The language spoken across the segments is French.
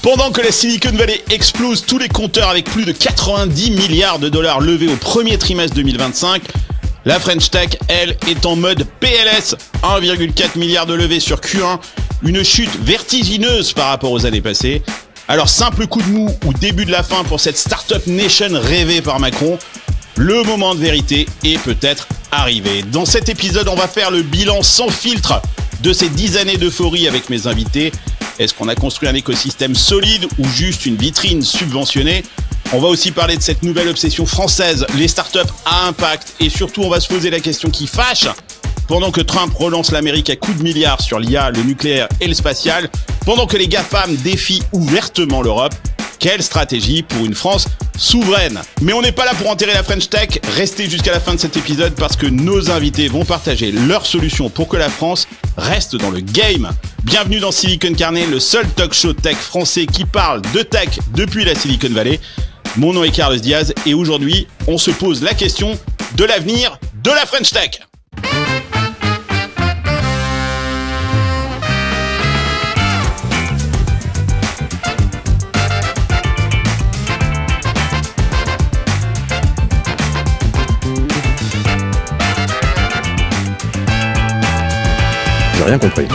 Pendant que la Silicon Valley explose tous les compteurs avec plus de 90 milliards de dollars levés au premier trimestre 2025, la French Tech, elle, est en mode PLS, 1,4 milliard de levées sur Q1, une chute vertigineuse par rapport aux années passées. Alors simple coup de mou ou début de la fin pour cette Startup Nation rêvée par Macron, le moment de vérité est peut-être arrivé. Dans cet épisode, on va faire le bilan sans filtre de ces 10 années d'euphorie avec mes invités. Est-ce qu'on a construit un écosystème solide ou juste une vitrine subventionnée ? On va aussi parler de cette nouvelle obsession française, les startups à impact. Et surtout, on va se poser la question qui fâche. Pendant que Trump relance l'Amérique à coups de milliards sur l'IA, le nucléaire et le spatial, pendant que les GAFAM défient ouvertement l'Europe, quelle stratégie pour une France souveraine ? Mais on n'est pas là pour enterrer la French Tech. Restez jusqu'à la fin de cet épisode parce que nos invités vont partager leurs solutions pour que la France reste dans le game. Bienvenue dans Silicon Carnet, le seul talk show tech français qui parle de tech depuis la Silicon Valley. Mon nom est Carlos Diaz et aujourd'hui, on se pose la question de l'avenir de la French Tech. J'ai rien compris.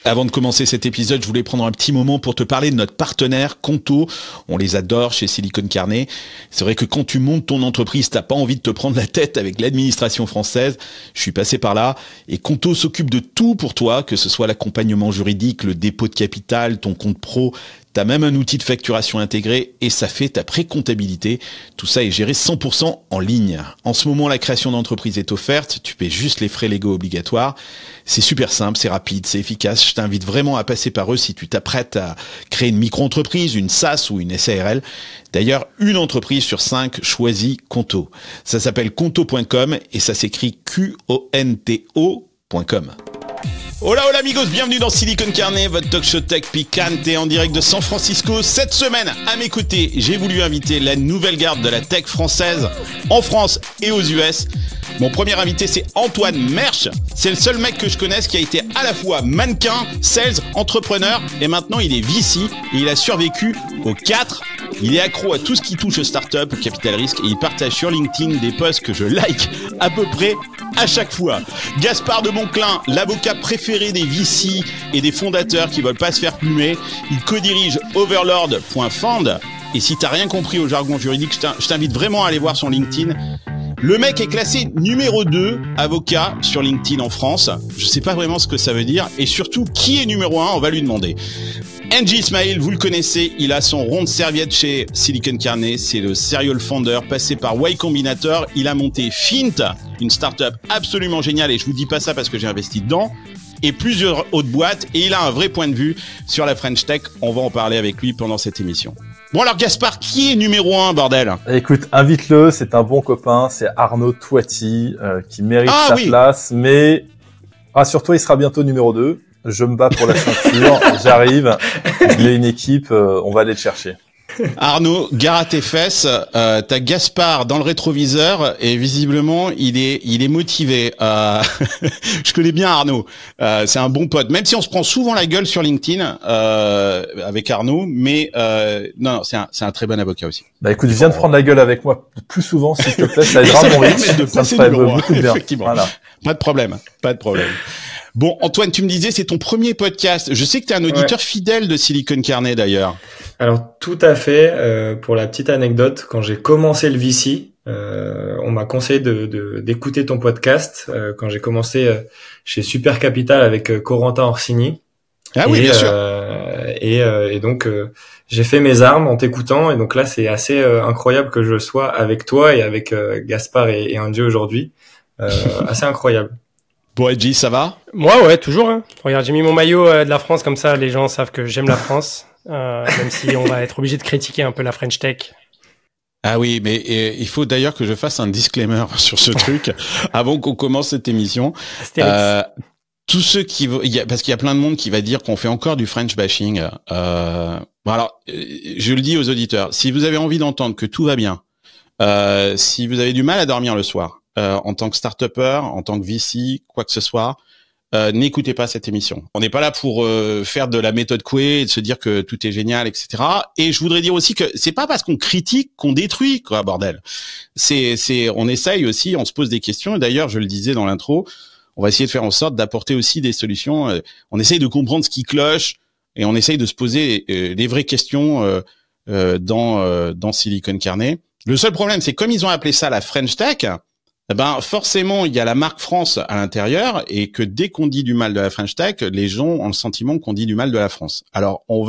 Avant de commencer cet épisode, je voulais prendre un petit moment pour te parler de notre partenaire Conto. On les adore chez Silicon Carnet. C'est vrai que quand tu montes ton entreprise, t'as pas envie de te prendre la tête avec l'administration française. Je suis passé par là et Conto s'occupe de tout pour toi, que ce soit l'accompagnement juridique, le dépôt de capital, ton compte pro. T'as même un outil de facturation intégré et ça fait ta pré-comptabilité. Tout ça est géré 100% en ligne. En ce moment, la création d'entreprise est offerte. Tu paies juste les frais légaux obligatoires. C'est super simple, c'est rapide, c'est efficace. Je t'invite vraiment à passer par eux si tu t'apprêtes à créer une micro-entreprise, une SaaS ou une SARL. D'ailleurs, une entreprise sur 5 choisit Conto. Ça s'appelle conto.com et ça s'écrit QONTO.com. Hola hola amigos, bienvenue dans Silicon Carnet, votre talk show tech picante en direct de San Francisco. Cette semaine, à mes côtés, j'ai voulu inviter la nouvelle garde de la tech française en France et aux US. Mon premier invité, c'est Antoine Mersch. C'est le seul mec que je connaisse qui a été à la fois mannequin, sales, entrepreneur et maintenant il est VC et il a survécu aux 4. Il est accro à tout ce qui touche aux startups, au capital risque et il partage sur LinkedIn des posts que je like à peu près à chaque fois. Gaspard de Monclin, l'avocat préféré des VC et des fondateurs qui veulent pas se faire plumer. Il co-dirige Overlord.fund. Et si t'as rien compris au jargon juridique, je t'invite vraiment à aller voir son LinkedIn. Le mec est classé numéro 2 avocat sur LinkedIn en France. Je sais pas vraiment ce que ça veut dire. Et surtout, qui est numéro 1 ? On va lui demander. Angie Ismail, vous le connaissez, il a son rond de serviette chez Silicon Carnet, c'est le serial founder passé par Y Combinator, il a monté Fint, une startup absolument géniale et je vous dis pas ça parce que j'ai investi dedans, et plusieurs autres boîtes et il a un vrai point de vue sur la French Tech, on va en parler avec lui pendant cette émission. Bon alors Gaspard, qui est numéro 1 bordel ? Écoute, invite-le, c'est un bon copain, c'est Arnaud Toiti qui mérite sa place, mais rassure-toi, il sera bientôt numéro 2. Je me bats pour la ceinture, j'arrive, j'ai une équipe, on va aller le chercher. Arnaud, gare à tes fesses, t'as Gaspard dans le rétroviseur et visiblement il est motivé. Je connais bien Arnaud, c'est un bon pote, même si on se prend souvent la gueule sur LinkedIn avec Arnaud, mais non, c'est un très bon avocat aussi. Bah écoute, viens de prendre la gueule avec moi plus souvent s'il te plaît, ça aidera mon rythme, ça me ferait beaucoup de bien. Effectivement, voilà. Pas de problème. Bon, Antoine, tu me disais, c'est ton premier podcast. Je sais que tu es un auditeur fidèle de Silicon Carnet, d'ailleurs. Alors, tout à fait. Pour la petite anecdote, quand j'ai commencé le VC, on m'a conseillé d'écouter ton podcast quand j'ai commencé chez Super Capital avec Corentin Orsini. Ah oui, bien sûr. Et donc, j'ai fait mes armes en t'écoutant. Et donc là, c'est assez incroyable que je sois avec toi et avec Gaspard et Angie aujourd'hui. Assez incroyable. Bon, Edgy, ça va ? Moi, ouais, toujours. Hein. Regarde, j'ai mis mon maillot de la France, comme ça, les gens savent que j'aime la France, même si on va être obligé de critiquer un peu la French Tech. Ah oui, mais il faut d'ailleurs que je fasse un disclaimer sur ce truc avant qu'on commence cette émission. Tous ceux parce qu'il y a plein de monde qui va dire qu'on fait encore du French bashing. Bon alors, je le dis aux auditeurs, si vous avez envie d'entendre que tout va bien, si vous avez du mal à dormir le soir, en tant que start-upper, en tant que VC, quoi que ce soit, n'écoutez pas cette émission. On n'est pas là pour faire de la méthode Coué et de se dire que tout est génial, etc. Et je voudrais dire aussi que c'est pas parce qu'on critique qu'on détruit, quoi, bordel. On essaye aussi, on se pose des questions. Et d'ailleurs, je le disais dans l'intro, on va essayer de faire en sorte d'apporter aussi des solutions. On essaye de comprendre ce qui cloche et on essaye de se poser les vraies questions dans Silicon Carnet. Le seul problème, c'est comme ils ont appelé ça la French Tech, ben forcément il y a la marque France à l'intérieur et que dès qu'on dit du mal de la French Tech, les gens ont le sentiment qu'on dit du mal de la France. Alors on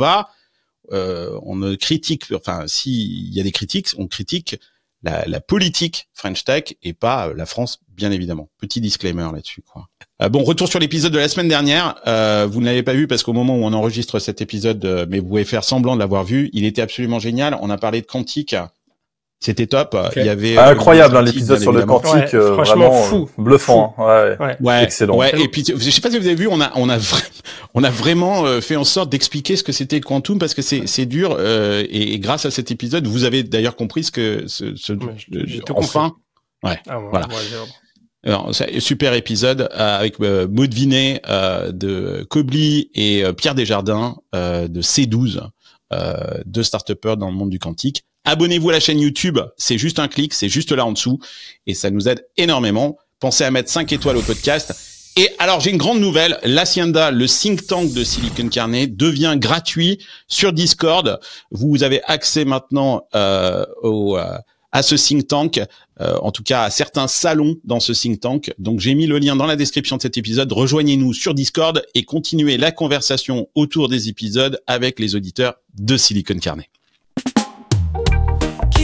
ne critique, enfin s'il y a des critiques, on critique la politique French Tech et pas la France, bien évidemment. Petit disclaimer là-dessus, quoi. Bon, retour sur l'épisode de la semaine dernière. Vous ne l'avez pas vu parce qu'au moment où on enregistre cet épisode, mais vous pouvez faire semblant de l'avoir vu, il était absolument génial. On a parlé de quantique. C'était top. Okay. Il y avait incroyable l'épisode sur le quantique, franchement vraiment fou, bluffant. Fou. Ouais, excellent. Ouais. Et puis je sais pas si vous avez vu, on a vraiment fait en sorte d'expliquer ce que c'était le quantum parce que c'est dur et grâce à cet épisode, vous avez d'ailleurs compris enfin. Ouais. Voilà. Alors, super épisode avec Maud Vinet de Kobli et Pierre Desjardins de C12, deux start-upers dans le monde du quantique. Abonnez-vous à la chaîne YouTube, c'est juste un clic, c'est juste là en dessous et ça nous aide énormément. Pensez à mettre 5 étoiles au podcast. Et alors j'ai une grande nouvelle, l'Hacienda, le think tank de Silicon Carnet, devient gratuit sur Discord. Vous avez accès maintenant à ce think tank, en tout cas à certains salons dans ce think tank. Donc j'ai mis le lien dans la description de cet épisode. Rejoignez-nous sur Discord et continuez la conversation autour des épisodes avec les auditeurs de Silicon Carnet.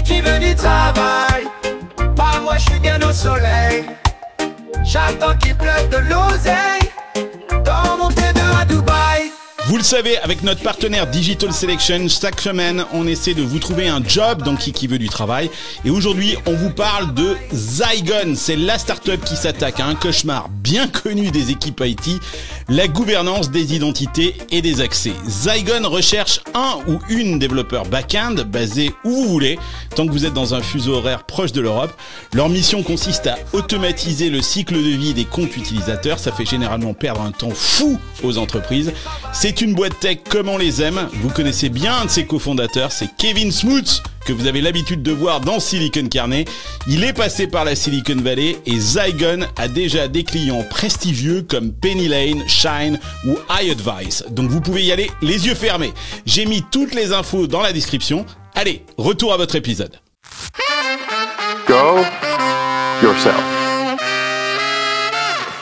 Qui veut du travail? Pas moi, je suis bien au soleil. J'attends qu'il pleuve de l'oseille dans mon T2 à Dubaï. Vous le savez, avec notre partenaire Digital Selection, chaque semaine, on essaie de vous trouver un job dans qui veut du travail. Et aujourd'hui, on vous parle de Zygon. C'est la startup qui s'attaque à un cauchemar bien connu des équipes IT, la gouvernance des identités et des accès. Zygon recherche un ou une développeur back-end basé où vous voulez, tant que vous êtes dans un fuseau horaire proche de l'Europe. Leur mission consiste à automatiser le cycle de vie des comptes utilisateurs. Ça fait généralement perdre un temps fou aux entreprises. C'est une boîte tech comme on les aime. Vous connaissez bien un de ses cofondateurs, c'est Kevin Smoot, que vous avez l'habitude de voir dans Silicon Carnet. Il est passé par la Silicon Valley et Zygon a déjà des clients prestigieux comme Penny Lane, Shine ou iAdvice. Donc vous pouvez y aller les yeux fermés. J'ai mis toutes les infos dans la description. Allez, retour à votre épisode. Go yourself.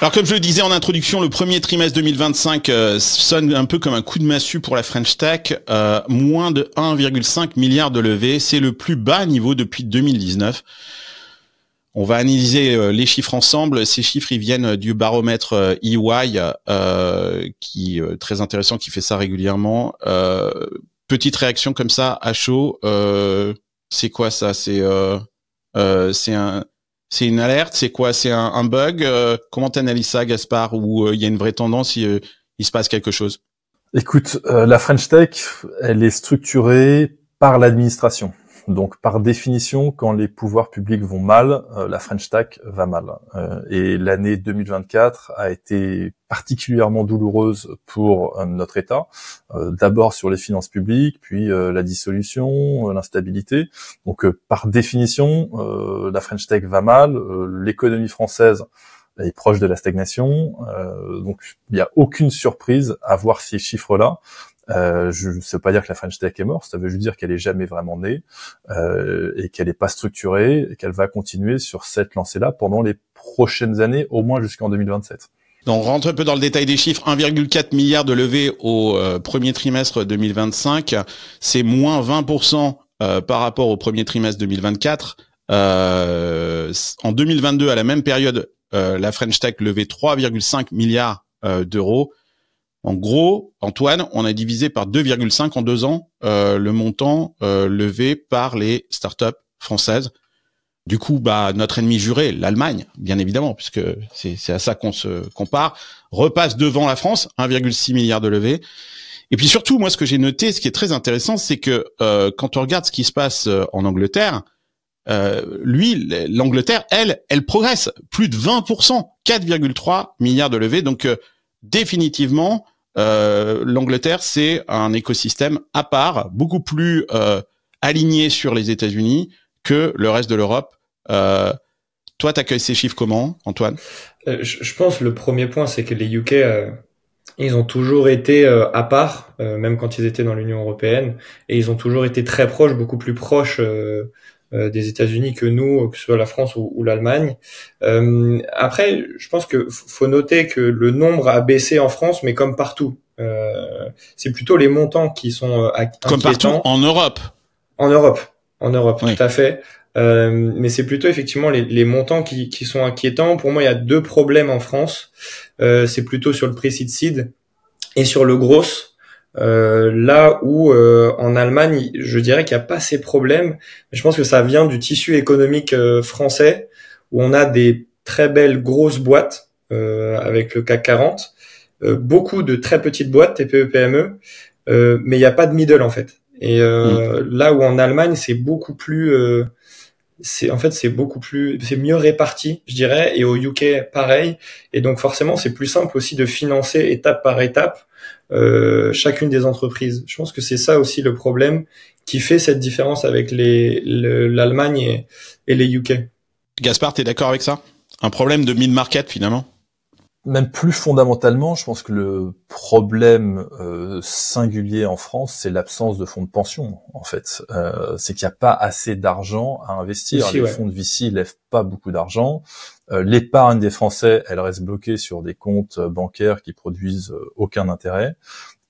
Alors comme je le disais en introduction, le premier trimestre 2025 sonne un peu comme un coup de massue pour la French Tech. Moins de 1,5 milliard de levée, c'est le plus bas niveau depuis 2019. On va analyser les chiffres ensemble. Ces chiffres, ils viennent du baromètre EY, qui est très intéressant, qui fait ça régulièrement. Petite réaction comme ça, à chaud. C'est quoi ça? C'est une alerte? C'est quoi? C'est un bug? Comment t'analyses ça, Gaspard? Ou il y a une vraie tendance, il se passe quelque chose? Écoute, la French Tech, elle est structurée par l'administration. Donc, par définition, quand les pouvoirs publics vont mal, la French Tech va mal. Et l'année 2024 a été particulièrement douloureuse pour notre État. D'abord sur les finances publiques, puis la dissolution, l'instabilité. Donc, par définition, la French Tech va mal. L'économie française est proche de la stagnation. Donc, il n'y a aucune surprise à voir ces chiffres-là. Je ne sais pas dire que la French Tech est morte, ça veut juste dire qu'elle est jamais vraiment née et qu'elle n'est pas structurée et qu'elle va continuer sur cette lancée-là pendant les prochaines années, au moins jusqu'en 2027. Donc, on rentre un peu dans le détail des chiffres. 1,4 milliard de levée au premier trimestre 2025. C'est moins 20% par rapport au premier trimestre 2024. En 2022, à la même période, la French Tech levait 3,5 milliards d'euros. En gros, Antoine, on a divisé par 2,5 en 2 ans le montant levé par les startups françaises. Du coup, notre ennemi juré, l'Allemagne, bien évidemment, puisque c'est à ça qu'on se compare, repasse devant la France, 1,6 milliard de levée. Et puis surtout, moi, ce que j'ai noté, ce qui est très intéressant, c'est que quand on regarde ce qui se passe en Angleterre, l'Angleterre, elle progresse plus de 20%, 4,3 milliards de levées. Donc définitivement, l'Angleterre, c'est un écosystème à part, beaucoup plus aligné sur les États-Unis que le reste de l'Europe. Toi, t'accueilles ces chiffres comment, Antoine? Je pense le premier point, c'est que les UK, ils ont toujours été à part, même quand ils étaient dans l'Union européenne, et ils ont toujours été très proches, beaucoup plus proches des États-Unis que nous, que ce soit la France ou l'Allemagne. Après, je pense que faut noter que le nombre a baissé en France, mais comme partout. C'est plutôt les montants qui sont inquiétants. Comme partout en Europe. En Europe, oui. tout à fait. Mais c'est plutôt effectivement les montants qui sont inquiétants. Pour moi, il y a deux problèmes en France. C'est plutôt sur le pre-seed seed et sur le gros. Là où en Allemagne, je dirais qu'il n'y a pas ces problèmes. Mais je pense que ça vient du tissu économique français où on a des très belles grosses boîtes avec le CAC 40, beaucoup de très petites boîtes TPE PME, mais il n'y a pas de middle en fait. Et là où en Allemagne, c'est beaucoup plus c'est mieux réparti, je dirais, et au UK pareil, et donc forcément c'est plus simple aussi de financer étape par étape chacune des entreprises. Je pense que c'est ça aussi le problème qui fait cette différence avec l'Allemagne et les UK. Gaspard, t'es d'accord avec ça? Un problème de mid-market finalement? Même plus fondamentalement, je pense que le problème singulier en France, c'est l'absence de fonds de pension, en fait. C'est qu'il n'y a pas assez d'argent à investir. Aussi, les fonds de VC lèvent pas beaucoup d'argent. L'épargne des Français, elle reste bloquée sur des comptes bancaires qui produisent aucun intérêt.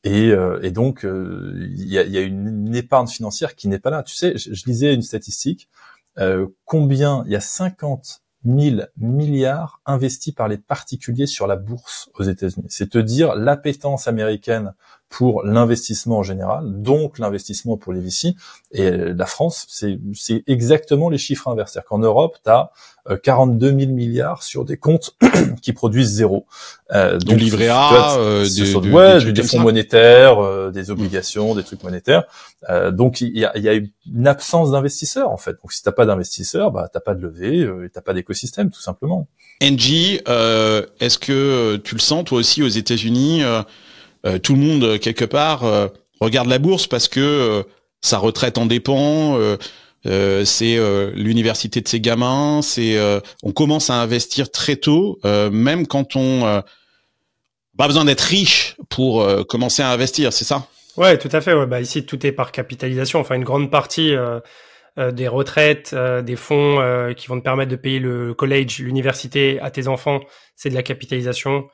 Et donc, il y a une épargne financière qui n'est pas là. Tu sais, je lisais une statistique. Combien il y a 50 000 milliards investis par les particuliers sur la bourse aux États-Unis. C'est te dire l'appétence américaine pour l'investissement en général, donc l'investissement pour les VC. Et la France, c'est exactement les chiffres inverses. C'est-à-dire qu'en Europe, tu as 42 000 milliards sur des comptes qui produisent zéro. Du livret A, des fonds monétaires, des obligations, des trucs monétaires. Donc il y a une absence d'investisseurs en fait. Donc si t'as pas d'investisseurs, bah t'as pas de levée, et t'as pas d'écosystème tout simplement. NG, est-ce que tu le sens toi aussi aux États-Unis? Tout le monde quelque part regarde la bourse parce que sa retraite en dépend. C'est l'université de ses gamins. On commence à investir très tôt, même quand on pas besoin d'être riche pour commencer à investir, c'est ça? Ouais, tout à fait. Ouais. Bah ici tout est par capitalisation. Enfin, une grande partie des retraites, des fonds qui vont te permettre de payer le college, l'université à tes enfants, c'est de la capitalisation.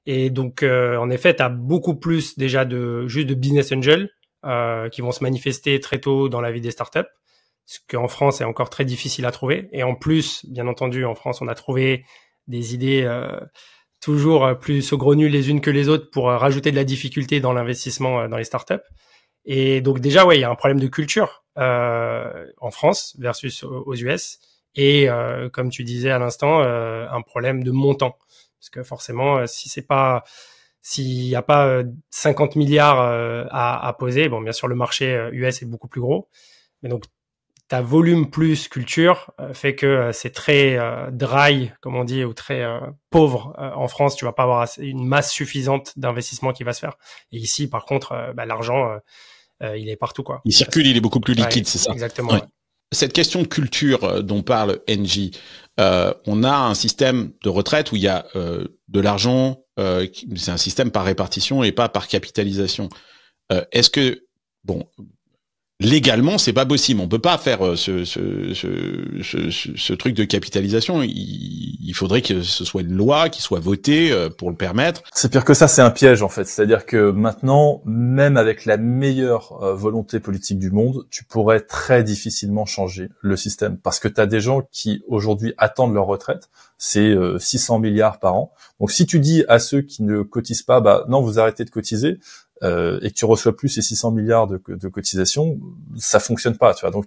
Et donc, en effet, tu as beaucoup plus déjà juste de business angels qui vont se manifester très tôt dans la vie des startups, ce qu'en France est encore très difficile à trouver. Et en plus, bien entendu, en France, on a trouvé des idées toujours plus saugrenues les unes que les autres pour rajouter de la difficulté dans l'investissement dans les startups. Et donc déjà, ouais, il y a un problème de culture en France versus aux US. Et comme tu disais à l'instant, un problème de montant. Parce que forcément, s'il n'y a pas 50 milliards à poser, bon, bien sûr, le marché US est beaucoup plus gros. Mais donc, ta volume plus culture fait que c'est très dry, comme on dit, ou très pauvre en France. Tu vas pas avoir une masse suffisante d'investissement qui va se faire. Et ici, par contre, l'argent, il est partout, quoi. Il circule, il est beaucoup plus liquide, ouais, c'est ça? Exactement. Ouais. Ouais. Cette question de culture dont parle NG, on a un système de retraite où il y a de l'argent, c'est un système par répartition et pas par capitalisation. Est-ce que, bon, légalement, c'est pas possible. On peut pas faire ce truc de capitalisation. Il faudrait que ce soit une loi qui soit votée pour le permettre. C'est pire que ça, c'est un piège en fait. C'est-à-dire que maintenant, même avec la meilleure volonté politique du monde, tu pourrais très difficilement changer le système parce que tu as des gens qui aujourd'hui attendent leur retraite. C'est 600 milliards par an. Donc si tu dis à ceux qui ne cotisent pas, bah non, vous arrêtez de cotiser. Et que tu reçois plus ces 600 milliards de cotisations, ça fonctionne pas, tu vois. Donc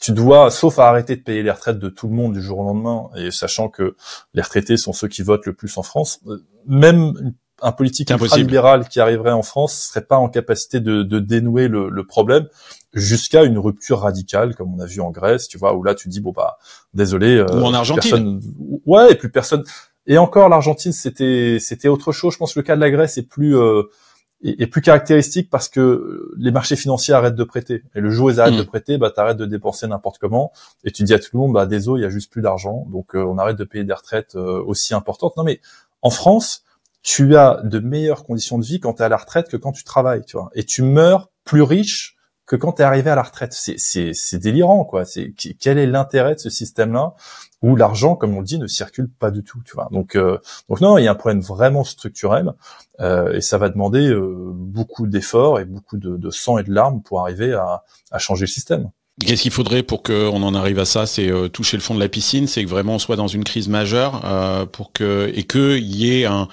tu dois, sauf à arrêter de payer les retraites de tout le monde du jour au lendemain, et sachant que les retraités sont ceux qui votent le plus en France, même un politique ultra-libéral qui arriverait en France serait pas en capacité de dénouer le problème. jusqu'à une rupture radicale, comme on a vu en Grèce, tu vois, où là tu dis bon bah désolé. Ou en Argentine. Ouais, et plus personne. Et encore l'Argentine, c'était autre chose. Je pense que le cas de la Grèce est plus caractéristique parce que les marchés financiers arrêtent de prêter. Et le jour où ils arrêtent de prêter, bah t'arrêtes de dépenser n'importe comment. Et tu dis à tout le monde, bah désolé, il y a juste plus d'argent, donc on arrête de payer des retraites aussi importantes. Non mais en France, tu as de meilleures conditions de vie quand tu es à la retraite que quand tu travailles, tu vois. Et tu meurs plus riche que quand tu es arrivé à la retraite. C'est délirant, quoi. Quel est l'intérêt de ce système-là où l'argent, comme on le dit, ne circule pas du tout, tu vois. Donc non, il y a un problème vraiment structurel et ça va demander beaucoup d'efforts et beaucoup de sang et de larmes pour arriver à changer le système. Qu'est-ce qu'il faudrait pour qu'on en arrive à ça? C'est toucher le fond de la piscine, c'est que vraiment on soit dans une crise majeure qu'il y ait un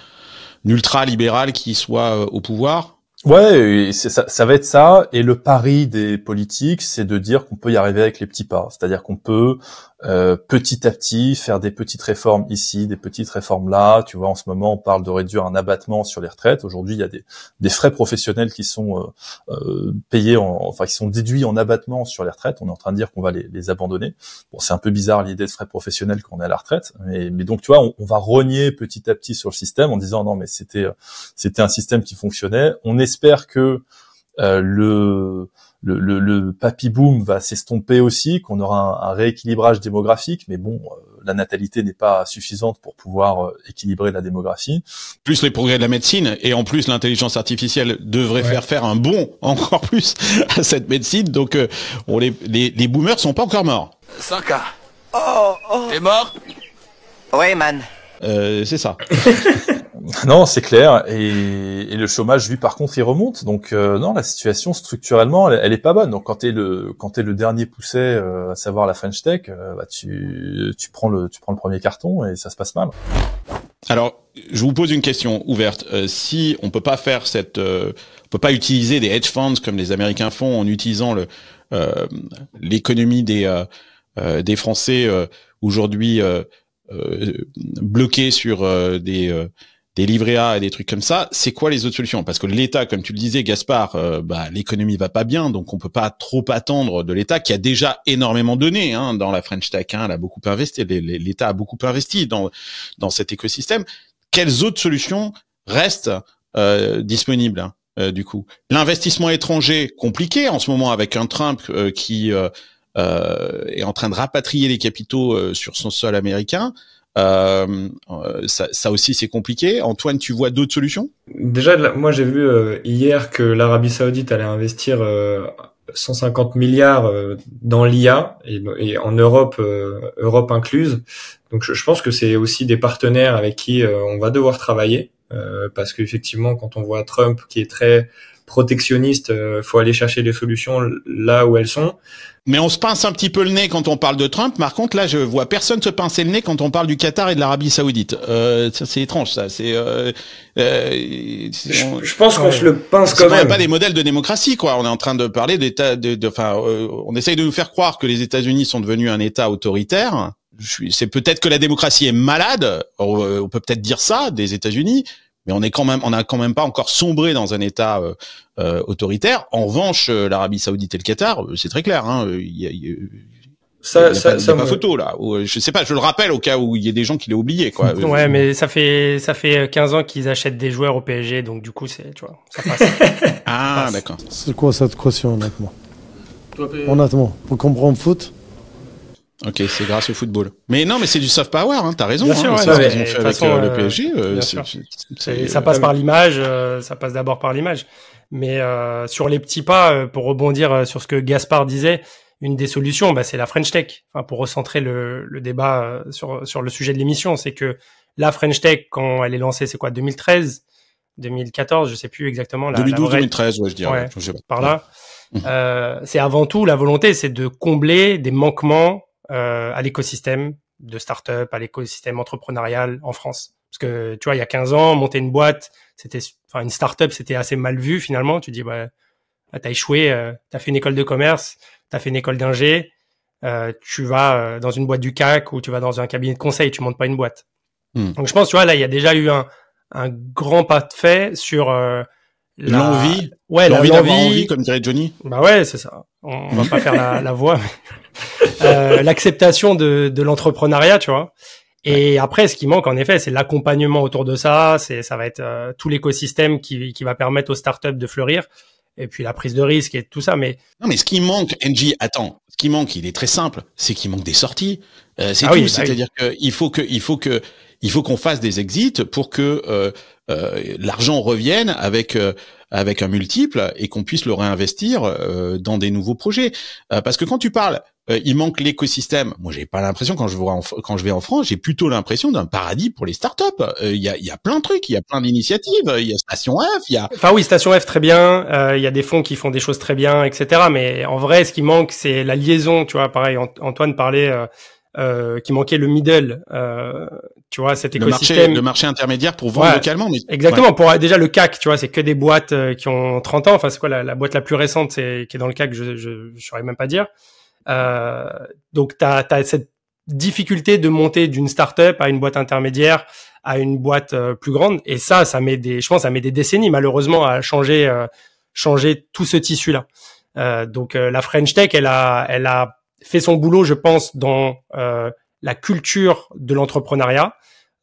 ultra-libéral qui soit au pouvoir? Ouais, ça va être ça. Et le pari des politiques, c'est de dire qu'on peut y arriver avec les petits pas. C'est-à-dire qu'on peut petit à petit faire des petites réformes ici, des petites réformes là. Tu vois, en ce moment, on parle de réduire un abattement sur les retraites. Aujourd'hui, il y a des frais professionnels qui sont payés, qui sont déduits en abattement sur les retraites. On est en train de dire qu'on va les abandonner. Bon, c'est un peu bizarre l'idée de frais professionnels quand on est à la retraite, mais donc tu vois, on va rogner petit à petit sur le système en disant non, mais c'était un système qui fonctionnait. On espère que le papy boom va s'estomper aussi, qu'on aura un rééquilibrage démographique, mais bon, la natalité n'est pas suffisante pour pouvoir équilibrer la démographie. Plus les progrès de la médecine, et en plus l'intelligence artificielle devrait faire un bond encore plus à cette médecine, donc les boomers sont pas encore morts. 100K. Oh. T'es mort? Ouais, man. C'est ça. Non, c'est clair. Et le chômage, lui, par contre, il remonte. Donc, non, la situation structurellement, elle est pas bonne. Donc, quand t'es le dernier poussé, à savoir la French Tech, bah, tu prends le premier carton et ça se passe mal. Alors, je vous pose une question ouverte. Si on peut pas faire on peut pas utiliser des hedge funds comme les Américains font en utilisant l'économie des Français aujourd'hui bloqués sur des livrets A et des trucs comme ça, c'est quoi les autres solutions? Parce que l'État, comme tu le disais, Gaspard, l'économie va pas bien, donc on peut pas trop attendre de l'État qui a déjà énormément donné dans la French Tech. Elle a beaucoup investi, l'État a beaucoup investi dans cet écosystème. Quelles autres solutions restent disponibles du coup? L'investissement étranger, compliqué en ce moment avec un Trump qui est en train de rapatrier les capitaux sur son sol américain. Ça aussi c'est compliqué. Antoine, tu vois d'autres solutions? Déjà, moi j'ai vu hier que l'Arabie Saoudite allait investir 150 milliards dans l'IA et en Europe incluse. Donc je pense que c'est aussi des partenaires avec qui on va devoir travailler parce qu'effectivement quand on voit Trump qui est très protectionniste, faut aller chercher des solutions là où elles sont. Mais on se pince un petit peu le nez quand on parle de Trump. Par contre, là, je vois personne se pincer le nez quand on parle du Qatar et de l'Arabie Saoudite. Ça, c'est étrange, ça. Je pense qu'on se le pince quand même. C'est pas des modèles de démocratie, quoi. On est en train de parler d'État, on essaye de nous faire croire que les États-Unis sont devenus un État autoritaire. C'est peut-être que la démocratie est malade. On peut peut-être dire ça des États-Unis. Mais on a quand même pas encore sombré dans un État autoritaire. En revanche, l'Arabie Saoudite et le Qatar, c'est très clair. Ça pas photo là. Je sais pas. Je le rappelle au cas où il y ait des gens qui l'aient oublié, quoi. Ouais, mais ça fait 15 ans qu'ils achètent des joueurs au PSG, donc du coup c'est, tu vois, ça passe. Ah, d'accord. C'est quoi cette question, honnêtement? Honnêtement, pour comprendre foot. Ok, c'est grâce au football. Mais non, mais c'est du soft power, t'as raison. Bien sûr, c'est ce qu'ils ont fait avec le PSG. Ça passe par l'image, ça passe d'abord par l'image. Mais sur les petits pas, pour rebondir sur ce que Gaspard disait, une des solutions, c'est la French Tech. Enfin, pour recentrer le débat sur le sujet de l'émission, c'est que la French Tech, quand elle est lancée, c'est quoi, 2013, 2014, je sais plus exactement. 2012-2013, ouais, je dirais. Ouais, je sais pas. Par là. C'est avant tout la volonté, c'est de combler des manquements à l'écosystème de start-up, à l'écosystème entrepreneurial en France. Parce que, tu vois, il y a 15 ans, monter une boîte, une start-up, c'était assez mal vu, finalement. Tu dis, t'as échoué, t'as fait une école de commerce, t'as fait une école d'ingé, tu vas dans une boîte du CAC ou tu vas dans un cabinet de conseil, tu montes pas une boîte. Donc, je pense, tu vois, là, il y a déjà eu un grand pas de fait sur l'envie, l'envie d'avoir envie, comme dirait Johnny. Bah ouais, c'est ça. On va pas faire la voix, mais l'acceptation de l'entrepreneuriat, tu vois. Et après, ce qui manque, en effet, c'est l'accompagnement autour de ça. Ça va être tout l'écosystème qui va permettre aux startups de fleurir. Et puis la prise de risque et tout ça. Mais non, mais ce qui manque, NJ, attends, ce qui manque, il est très simple, c'est qu'il manque des sorties. C'est tout. C'est-à-dire qu'il faut qu'on fasse des exits pour que l'argent revienne avec un multiple et qu'on puisse le réinvestir dans des nouveaux projets. Parce que quand tu parles, il manque l'écosystème. Moi, j'ai pas l'impression quand je vais en France, j'ai plutôt l'impression d'un paradis pour les startups. Il y a plein de trucs, il y a plein d'initiatives, il y a Station F, il y a. Enfin oui, Station F très bien. Il y a des fonds qui font des choses très bien, etc. Mais en vrai, ce qui manque, c'est la liaison. Tu vois, pareil, Antoine parlait. Qui manquait le middle, tu vois, cet écosystème. Le marché intermédiaire pour vendre localement. Mais... Exactement. Ouais. Pour déjà le CAC, tu vois, c'est que des boîtes qui ont 30 ans. Enfin, c'est quoi la boîte la plus récente, qui est dans le CAC, je saurais même pas dire. Donc t'as cette difficulté de monter d'une start-up à une boîte intermédiaire à une boîte plus grande. Et ça met des décennies malheureusement à changer tout ce tissu-là. Donc la French Tech, elle a fait son boulot, je pense, dans la culture de l'entrepreneuriat,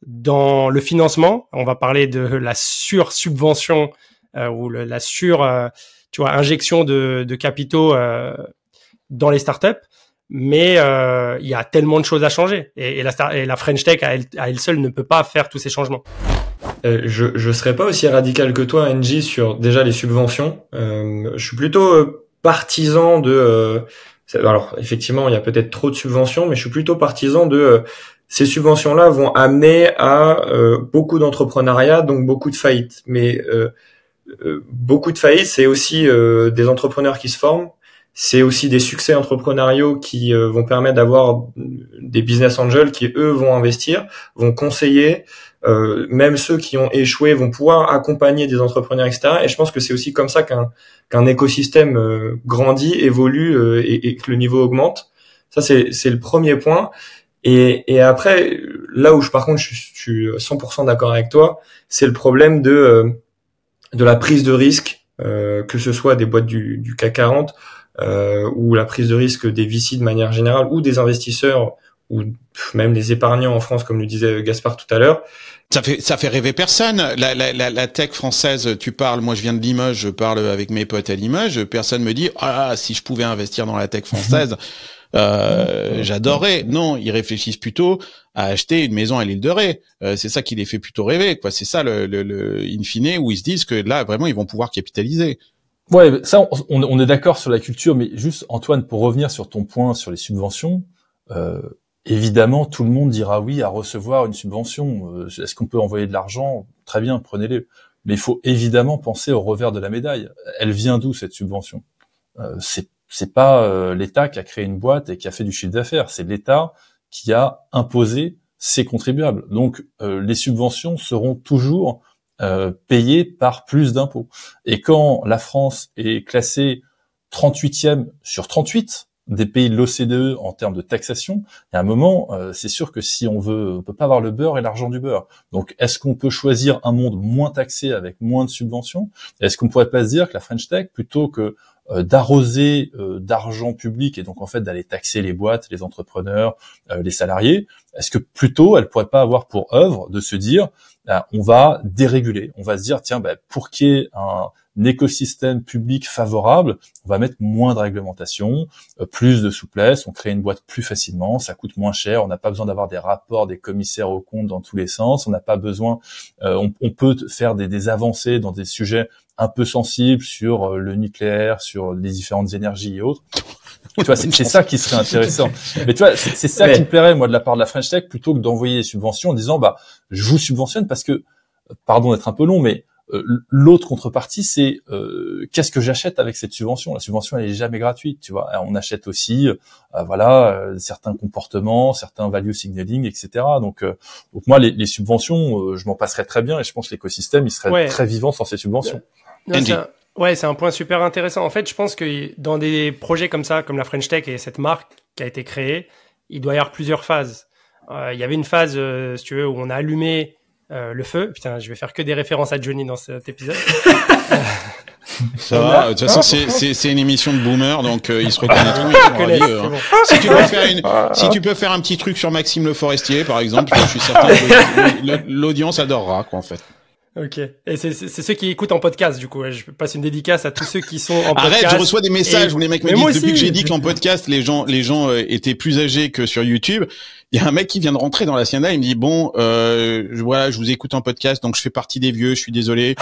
dans le financement. On va parler de la sur-subvention ou la injection de capitaux dans les startups. Mais il y a tellement de choses à changer. Et la French Tech, à elle seule, ne peut pas faire tous ces changements. Je serais pas aussi radical que toi, NJ, sur déjà les subventions. Je suis plutôt partisan de... alors effectivement, il y a peut-être trop de subventions, mais je suis plutôt partisan de ces subventions-là vont amener à beaucoup d'entrepreneuriat, donc beaucoup de faillites. Mais beaucoup de faillites, c'est aussi des entrepreneurs qui se forment, c'est aussi des succès entrepreneuriaux qui vont permettre d'avoir des business angels qui eux vont investir, vont conseiller. Même ceux qui ont échoué vont pouvoir accompagner des entrepreneurs, etc. Et je pense que c'est aussi comme ça qu'un écosystème grandit, évolue et que le niveau augmente. Ça, c'est le premier point. Et après, là où par contre, je suis 100% d'accord avec toi, c'est le problème de la prise de risque, que ce soit des boîtes du CAC 40 ou la prise de risque des VC de manière générale ou des investisseurs ou même les épargnants en France, comme le disait Gaspard tout à l'heure. Ça fait rêver personne. La tech française, tu parles, moi je viens de Limoges, je parle avec mes potes à Limoges, personne me dit si je pouvais investir dans la tech française, j'adorerais. Non, ils réfléchissent plutôt à acheter une maison à l'île de Ré. C'est ça qui les fait plutôt rêver, quoi. C'est ça le in fine où ils se disent que là vraiment ils vont pouvoir capitaliser. Ouais, ça on est d'accord sur la culture, mais juste Antoine, pour revenir sur ton point sur les subventions, évidemment, tout le monde dira oui à recevoir une subvention. Est-ce qu'on peut envoyer de l'argent? Très bien, prenez-les. Mais il faut évidemment penser au revers de la médaille. Elle vient d'où cette subvention? C'est pas l'État qui a créé une boîte et qui a fait du chiffre d'affaires. C'est l'État qui a imposé ses contribuables. Donc les subventions seront toujours payées par plus d'impôts. Et quand la France est classée 38e sur 38 des pays de l'OCDE en termes de taxation, il y a un moment, c'est sûr que si on peut pas avoir le beurre et l'argent du beurre. Donc, est-ce qu'on peut choisir un monde moins taxé avec moins de subventions? Est-ce qu'on pourrait pas se dire que la French Tech, plutôt que d'arroser d'argent public et donc en fait d'aller taxer les boîtes, les entrepreneurs, les salariés, est-ce que plutôt elle pourrait pas avoir pour œuvre de se dire on va déréguler, on va se dire tiens pour qu'il y ait un écosystème public favorable, on va mettre moins de réglementation, plus de souplesse, on crée une boîte plus facilement, ça coûte moins cher, on n'a pas besoin d'avoir des rapports des commissaires aux comptes dans tous les sens, on n'a pas besoin, on peut faire des avancées dans des sujets un peu sensibles sur le nucléaire, sur les différentes énergies et autres. Tu vois, c'est ça qui serait intéressant. Mais tu vois, c'est ça qui me plairait, moi, de la part de la French Tech, plutôt que d'envoyer des subventions en disant, je vous subventionne parce que, pardon d'être un peu long, mais l'autre contrepartie, c'est qu'est-ce que j'achète avec cette subvention? La subvention, elle est jamais gratuite, tu vois. On achète aussi, certains comportements, certains value signaling, etc. Donc moi, les subventions, je m'en passerais très bien, et je pense que l'écosystème, il serait très vivant sans ces subventions. C'est un point super intéressant. En fait, je pense que dans des projets comme ça, comme la French Tech et cette marque qui a été créée, il doit y avoir plusieurs phases. Il y avait une phase, si tu veux, où on a allumé le feu. Putain, je vais faire que des références à Johnny dans cet épisode. Ça va. De toute façon, c'est une émission de boomer, donc ils se reconnaîtront. Si tu peux faire un petit truc sur Maxime Le Forestier, par exemple, je suis certain que l'audience adorera, quoi, en fait. Ok. Et c'est ceux qui écoutent en podcast, du coup. Je passe une dédicace à tous ceux qui sont en podcast. Arrête, je reçois des messages où les mecs me disent, depuis que j'ai dit qu'en podcast, les gens étaient plus âgés que sur YouTube. Il y a un mec qui vient de rentrer dans la Siena, il me dit, bon, voilà, je vous écoute en podcast, donc je fais partie des vieux, je suis désolé.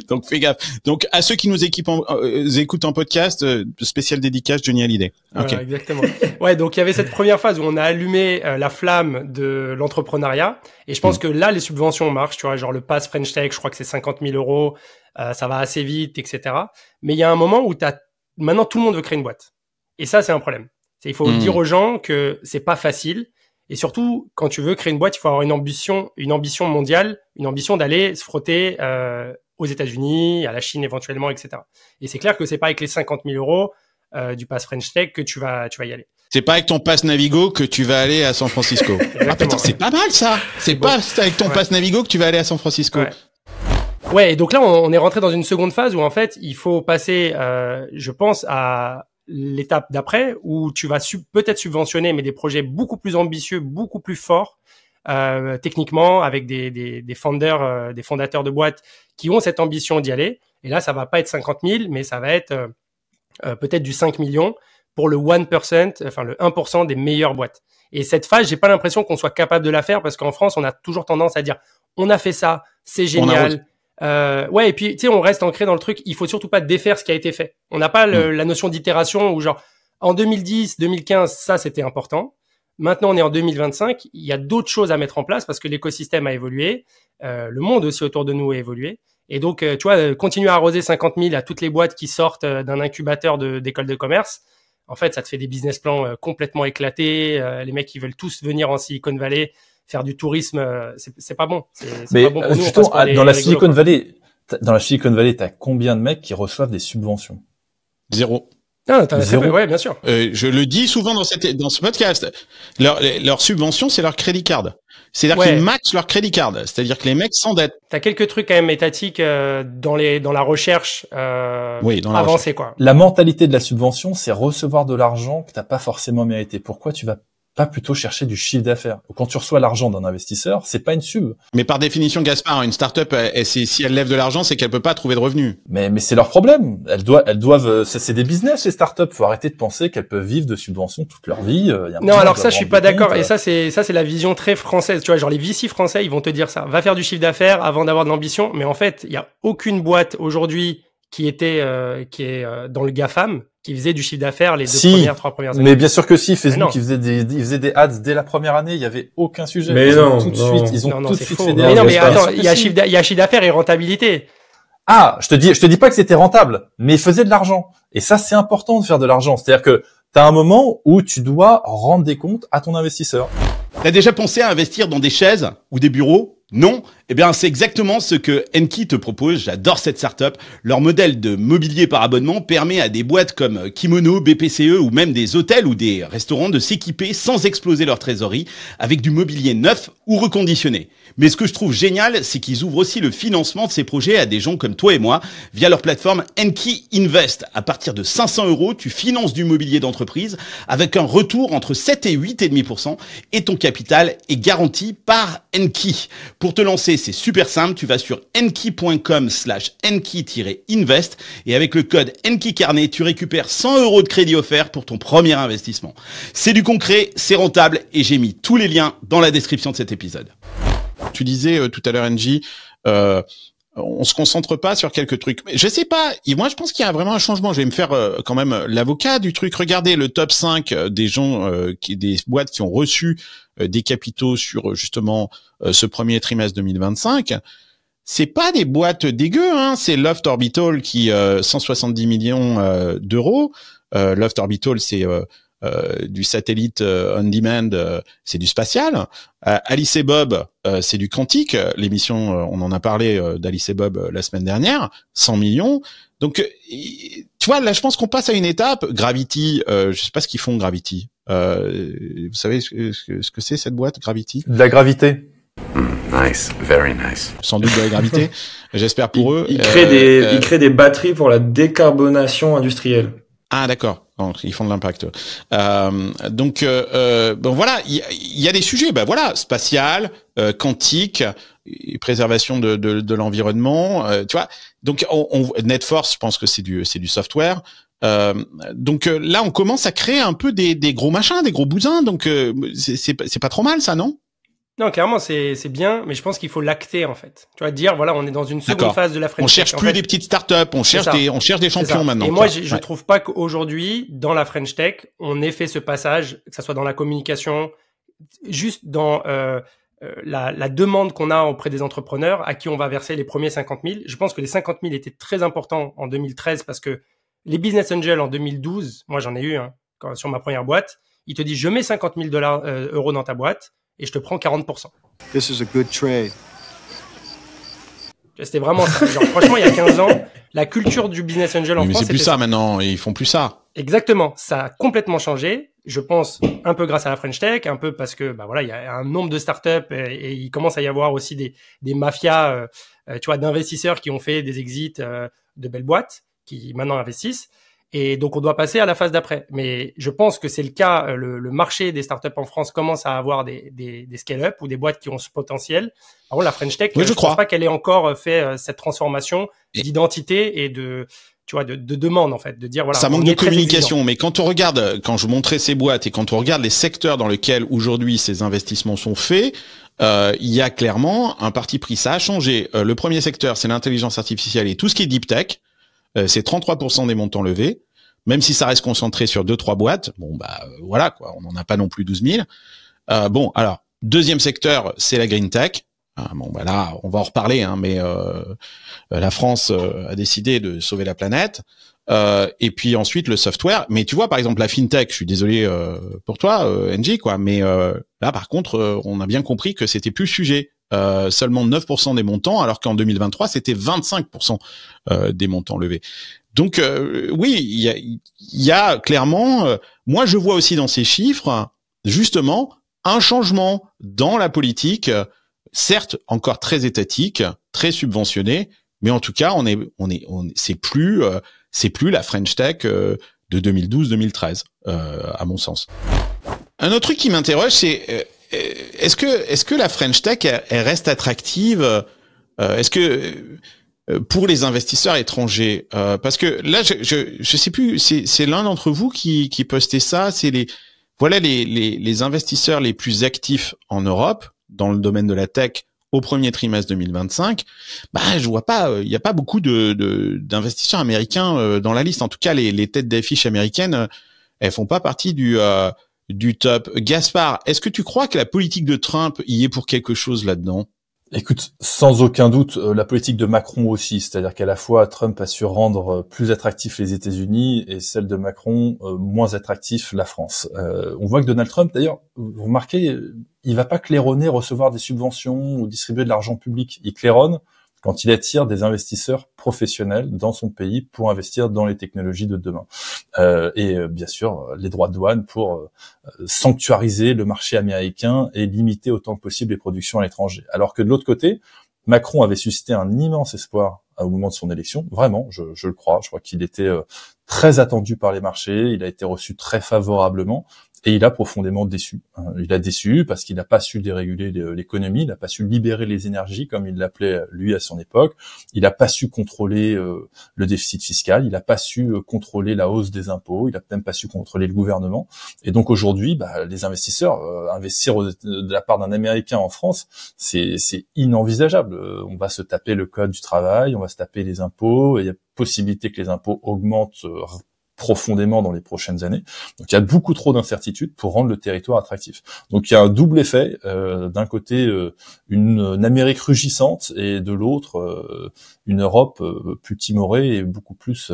Donc fais gaffe. Donc, à ceux qui nous écoutent en podcast, spécial dédicace, Johnny Hallyday. Ok. Voilà, exactement. Ouais, donc il y avait cette première phase où on a allumé la flamme de l'entrepreneuriat. Et je pense que là, les subventions marchent, tu vois, genre le pass French Tech, je crois que c'est 50 000 €, ça va assez vite, etc. Mais il y a un moment où maintenant tout le monde veut créer une boîte. Et ça, c'est un problème. Il faut dire aux gens que c'est pas facile. Et surtout, quand tu veux créer une boîte, il faut avoir une ambition mondiale, une ambition d'aller se frotter aux États-Unis, à la Chine éventuellement, etc. Et c'est clair que c'est pas avec les 50 000 € du pass French Tech que tu vas y aller. C'est pas avec ton pass Navigo que tu vas aller à San Francisco. Ah putain, c'est pas mal ça. C'est pas avec ton pass Navigo que tu vas aller à San Francisco. Ouais, et donc là, on est rentré dans une seconde phase où en fait, il faut passer, je pense, à l'étape d'après où tu vas peut-être subventionner, mais des projets beaucoup plus ambitieux, beaucoup plus forts, techniquement, avec des founders, des fondateurs de boîtes qui ont cette ambition d'y aller. Et là, ça va pas être 50 000, mais ça va être peut-être du 5 millions pour le 1%, enfin le 1% des meilleures boîtes. Et cette phase, j'ai pas l'impression qu'on soit capable de la faire parce qu'en France, on a toujours tendance à dire on a fait ça, c'est génial. Ouais, et puis tu sais, on reste ancré dans le truc. Il faut surtout pas défaire ce qui a été fait. On n'a pas la notion d'itération où genre en 2010, 2015, ça c'était important. Maintenant, on est en 2025. Il y a d'autres choses à mettre en place parce que l'écosystème a évolué, le monde aussi autour de nous a évolué. Et donc, tu vois, continuer à arroser 50 000 à toutes les boîtes qui sortent d'un incubateur d'école de commerce. En fait, ça te fait des business plans complètement éclatés. Les mecs, ils veulent tous venir en Silicon Valley. Faire du tourisme, c'est pas bon. C'est pas bon pour nous. Justement, dans la Silicon Valley, t'as combien de mecs qui reçoivent des subventions? 0. Ah, ouais, bien sûr. Je le dis souvent dans ce podcast. Leur subvention, c'est leur crédit card. C'est-à-dire qu'ils maxent leur crédit card. C'est-à-dire que les mecs s'endettent. T'as quelques trucs quand même étatiques dans la recherche avancée, quoi. La mentalité de la subvention, c'est recevoir de l'argent que t'as pas forcément mérité. Pourquoi tu vas pas plutôt chercher du chiffre d'affaires? Quand tu reçois l'argent d'un investisseur, c'est pas une sub. Mais par définition, Gaspard, une start-up, si elle lève de l'argent, c'est qu'elle peut pas trouver de revenus. Mais c'est leur problème. Elles doivent, c'est des business, les start-up. Faut arrêter de penser qu'elles peuvent vivre de subventions toute leur vie. Non, alors ça, je suis pas d'accord. Et ça, c'est la vision très française. Tu vois, genre les VC français, ils vont te dire ça. Va faire du chiffre d'affaires avant d'avoir de l'ambition. Mais en fait, il y a aucune boîte aujourd'hui qui est dans le GAFAM, qui faisait du chiffre d'affaires les 3 premières années. Mais bien sûr que si, Facebook, ils faisaient des ads dès la première année, il y avait aucun sujet. Mais ils ont tout de suite fait des ads. Mais non, mais attends, il y a chiffre d'affaires et rentabilité. Ah, je te dis pas que c'était rentable, mais ils faisaient de l'argent. Et ça, c'est important de faire de l'argent. C'est-à-dire que t'as un moment où tu dois rendre des comptes à ton investisseur. T'as déjà pensé à investir dans des chaises ou des bureaux? Non? Eh bien, c'est exactement ce que Enki te propose. J'adore cette startup. Leur modèle de mobilier par abonnement permet à des boîtes comme Kimono, BPCE ou même des hôtels ou des restaurants de s'équiper sans exploser leur trésorerie avec du mobilier neuf ou reconditionné. Mais ce que je trouve génial, c'est qu'ils ouvrent aussi le financement de ces projets à des gens comme toi et moi via leur plateforme Enki Invest. À partir de 500 €, tu finances du mobilier d'entreprise avec un retour entre 7 et 8,5% et ton capital est garanti par Enki. Pour te lancer, c'est super simple. Tu vas sur enki.com/enki-invest et avec le code ENKICARNET, tu récupères 100 € de crédit offert pour ton premier investissement. C'est du concret, c'est rentable et j'ai mis tous les liens dans la description de cet épisode. Tu disais tout à l'heure, NJ, on se concentre pas sur quelques trucs. Mais je sais pas, moi je pense qu'il y a vraiment un changement. Je vais me faire quand même l'avocat du truc. Regardez le top 5 des gens, des boîtes qui ont reçu des capitaux sur justement ce premier trimestre 2025. C'est pas des boîtes dégueu, hein. C'est Loft Orbital qui 170 millions d'euros. Loft Orbital, c'est du satellite on demand, c'est du spatial. Alice et Bob, c'est du quantique. L'émission, on en a parlé d'Alice et Bob la semaine dernière, 100 millions. Donc, tu vois, là, je pense qu'on passe à une étape. Gravity, je sais pas ce qu'ils font, Gravity. Vous savez ce que c'est, cette boîte, Gravity? De la gravité. Nice, very nice. Sans doute de la gravité, j'espère pour eux. Ils créent des batteries pour la décarbonation industrielle. Ah d'accord, donc, ils font de l'impact. Bon voilà, il y a des sujets, voilà, spatial, quantique, préservation de l'environnement, tu vois. Donc NetForce, je pense que c'est du software. Là, on commence à créer un peu des gros machins, des gros bousins. Donc c'est pas trop mal, ça, non? Non, clairement, c'est bien, mais je pense qu'il faut l'acter, en fait. Tu vois, dire, voilà, on est dans une seconde phase de la French Tech. On cherche plus des petites startups, on cherche des champions maintenant. Et moi, je trouve pas qu'aujourd'hui, dans la French Tech, on ait fait ce passage, que ça soit dans la communication, juste dans la demande qu'on a auprès des entrepreneurs à qui on va verser les premiers 50 000. Je pense que les 50 000 étaient très importants en 2013 parce que les business angels en 2012, moi j'en ai eu sur ma première boîte, ils te disent je mets 50 000 euros dans ta boîte et je te prends 40%. This is a good trade. C'était vraiment ça. Genre, franchement, il y a 15 ans, la culture du business angel en France... Mais c'est plus ça maintenant, ils font plus ça. Exactement, ça a complètement changé. Je pense un peu grâce à la French Tech, un peu parce que voilà, il y a un nombre de startups et il commence à y avoir aussi des mafias, tu vois, d'investisseurs qui ont fait des exits de belles boîtes qui maintenant investissent. Et donc, on doit passer à la phase d'après. Mais je pense que c'est le cas. Le marché des startups en France commence à avoir des scale-up ou des boîtes qui ont ce potentiel. Par contre, la French Tech, je ne pense pas qu'elle ait encore fait cette transformation d'identité et de demande, en fait. De dire, voilà, ça manque de communication. Mais quand on regarde, quand je montrais ces boîtes et quand on regarde les secteurs dans lesquels aujourd'hui ces investissements sont faits, il y a clairement un parti pris. Ça a changé. Le premier secteur, c'est l'intelligence artificielle et tout ce qui est deep tech. C'est 33% des montants levés, même si ça reste concentré sur 2-3 boîtes. Bon, voilà, quoi. On n'en a pas non plus 12 000. Alors, deuxième secteur, c'est la green tech. Là, on va en reparler, mais la France a décidé de sauver la planète. Et puis ensuite, le software. Mais tu vois, par exemple, la fintech, je suis désolé pour toi, NJ, quoi. Mais là, par contre, on a bien compris que c'était plus le sujet. Seulement 9% des montants, alors qu'en 2023, c'était 25% des montants levés. Donc, oui, il y a clairement... moi, je vois aussi dans ces chiffres, justement, un changement dans la politique, certes encore très étatique, très subventionné, mais en tout cas, c'est plus la French Tech de 2012-2013, à mon sens. Un autre truc qui m'interroge, c'est... Est-ce que la French Tech elle reste attractive est-ce que pour les investisseurs étrangers parce que là je sais plus, c'est l'un d'entre vous qui postait ça, c'est les investisseurs les plus actifs en Europe dans le domaine de la tech au premier trimestre 2025. Je vois pas, il y a pas beaucoup d'investisseurs américains dans la liste. En tout cas, les têtes d'affiche américaines, elles font pas partie du top. Gaspard, est-ce que tu crois que la politique de Trump y est pour quelque chose là-dedans? Écoute, sans aucun doute, la politique de Macron aussi, c'est-à-dire qu'à la fois Trump a su rendre plus attractifs les États-Unis et celle de Macron moins attractif la France. On voit que Donald Trump, d'ailleurs, vous remarquez, il va pas claironner recevoir des subventions ou distribuer de l'argent public. Il claironne quand il attire des investisseurs professionnels dans son pays pour investir dans les technologies de demain. Et bien sûr, les droits de douane pour sanctuariser le marché américain et limiter autant que possible les productions à l'étranger. Alors que de l'autre côté, Macron avait suscité un immense espoir au moment de son élection. Vraiment, je le crois. Je crois qu'il était très attendu par les marchés. Il a été reçu très favorablement. Et il a profondément déçu. Il a déçu parce qu'il n'a pas su déréguler l'économie, il n'a pas su libérer les énergies, comme il l'appelait lui à son époque. Il n'a pas su contrôler le déficit fiscal, il n'a pas su contrôler la hausse des impôts, il n'a même pas su contrôler le gouvernement. Et donc aujourd'hui, les investisseurs, investir de la part d'un Américain en France, c'est inenvisageable. On va se taper le code du travail, on va se taper les impôts, et il y a possibilité que les impôts augmentent profondément dans les prochaines années. Donc il y a beaucoup trop d'incertitudes pour rendre le territoire attractif. Donc il y a un double effet, d'un côté une Amérique rugissante et de l'autre une Europe plus timorée et beaucoup plus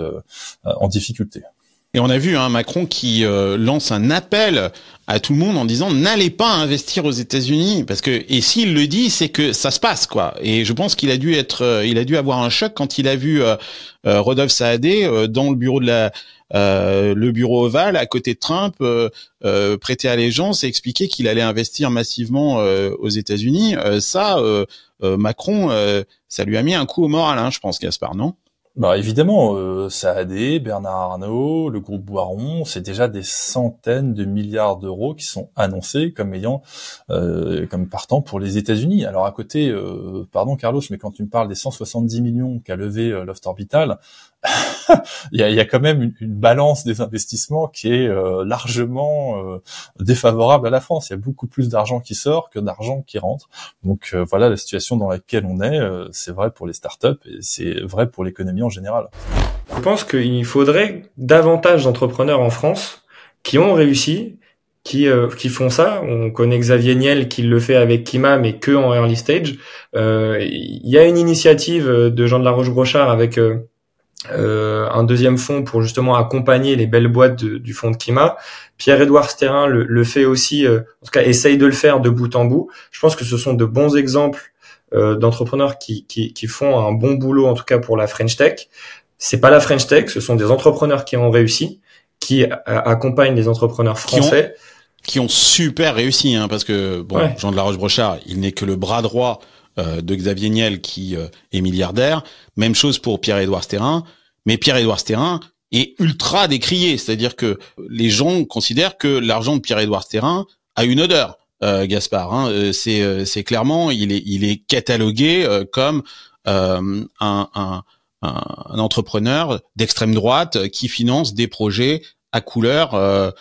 en difficulté. Et on a vu Macron qui lance un appel à tout le monde en disant n'allez pas investir aux États-Unis parce que et s'il le dit c'est que ça se passe quoi. Et je pense qu'il a dû avoir un choc quand il a vu Rodolphe Saadé dans le bureau de le bureau ovale à côté de Trump prêter allégeance et expliquer qu'il allait investir massivement aux États-Unis. Macron, ça lui a mis un coup au moral, je pense, Gaspard, non? Bah évidemment, Saadé, Bernard Arnault, le groupe Boiron, c'est déjà des centaines de milliards d'euros qui sont annoncés comme comme partant pour les États-Unis. Alors à côté, pardon Carlos, mais quand tu me parles des 170 millions qu'a levé Loft Orbital, il y a quand même une balance des investissements qui est largement défavorable à la France. Il y a beaucoup plus d'argent qui sort que d'argent qui rentre. Donc voilà la situation dans laquelle on est. C'est vrai pour les startups et c'est vrai pour l'économie en général. Je pense qu'il faudrait davantage d'entrepreneurs en France qui ont réussi, qui font ça. On connaît Xavier Niel qui le fait avec Kima, mais que en early stage. Il y a une initiative de Jean de la Roche-Brochard avec un deuxième fonds pour justement accompagner les belles boîtes du fonds de Kima. Pierre-Édouard Sterrin le fait aussi, en tout cas essaye de le faire de bout en bout. Je pense que ce sont de bons exemples d'entrepreneurs qui font un bon boulot, en tout cas pour la French Tech. C'est pas la French Tech, ce sont des entrepreneurs qui ont réussi, qui accompagnent les entrepreneurs français. Qui ont super réussi, parce que ouais. Jean de la Roche-Brochard, il n'est que le bras droit de Xavier Niel qui est milliardaire. Même chose pour Pierre-Édouard Sterrin. Mais Pierre-Édouard Sterrin est ultra décrié. C'est-à-dire que les gens considèrent que l'argent de Pierre-Édouard Sterrin a une odeur, Gaspard. C'est clairement, il est catalogué comme un entrepreneur d'extrême droite qui finance des projets à couleur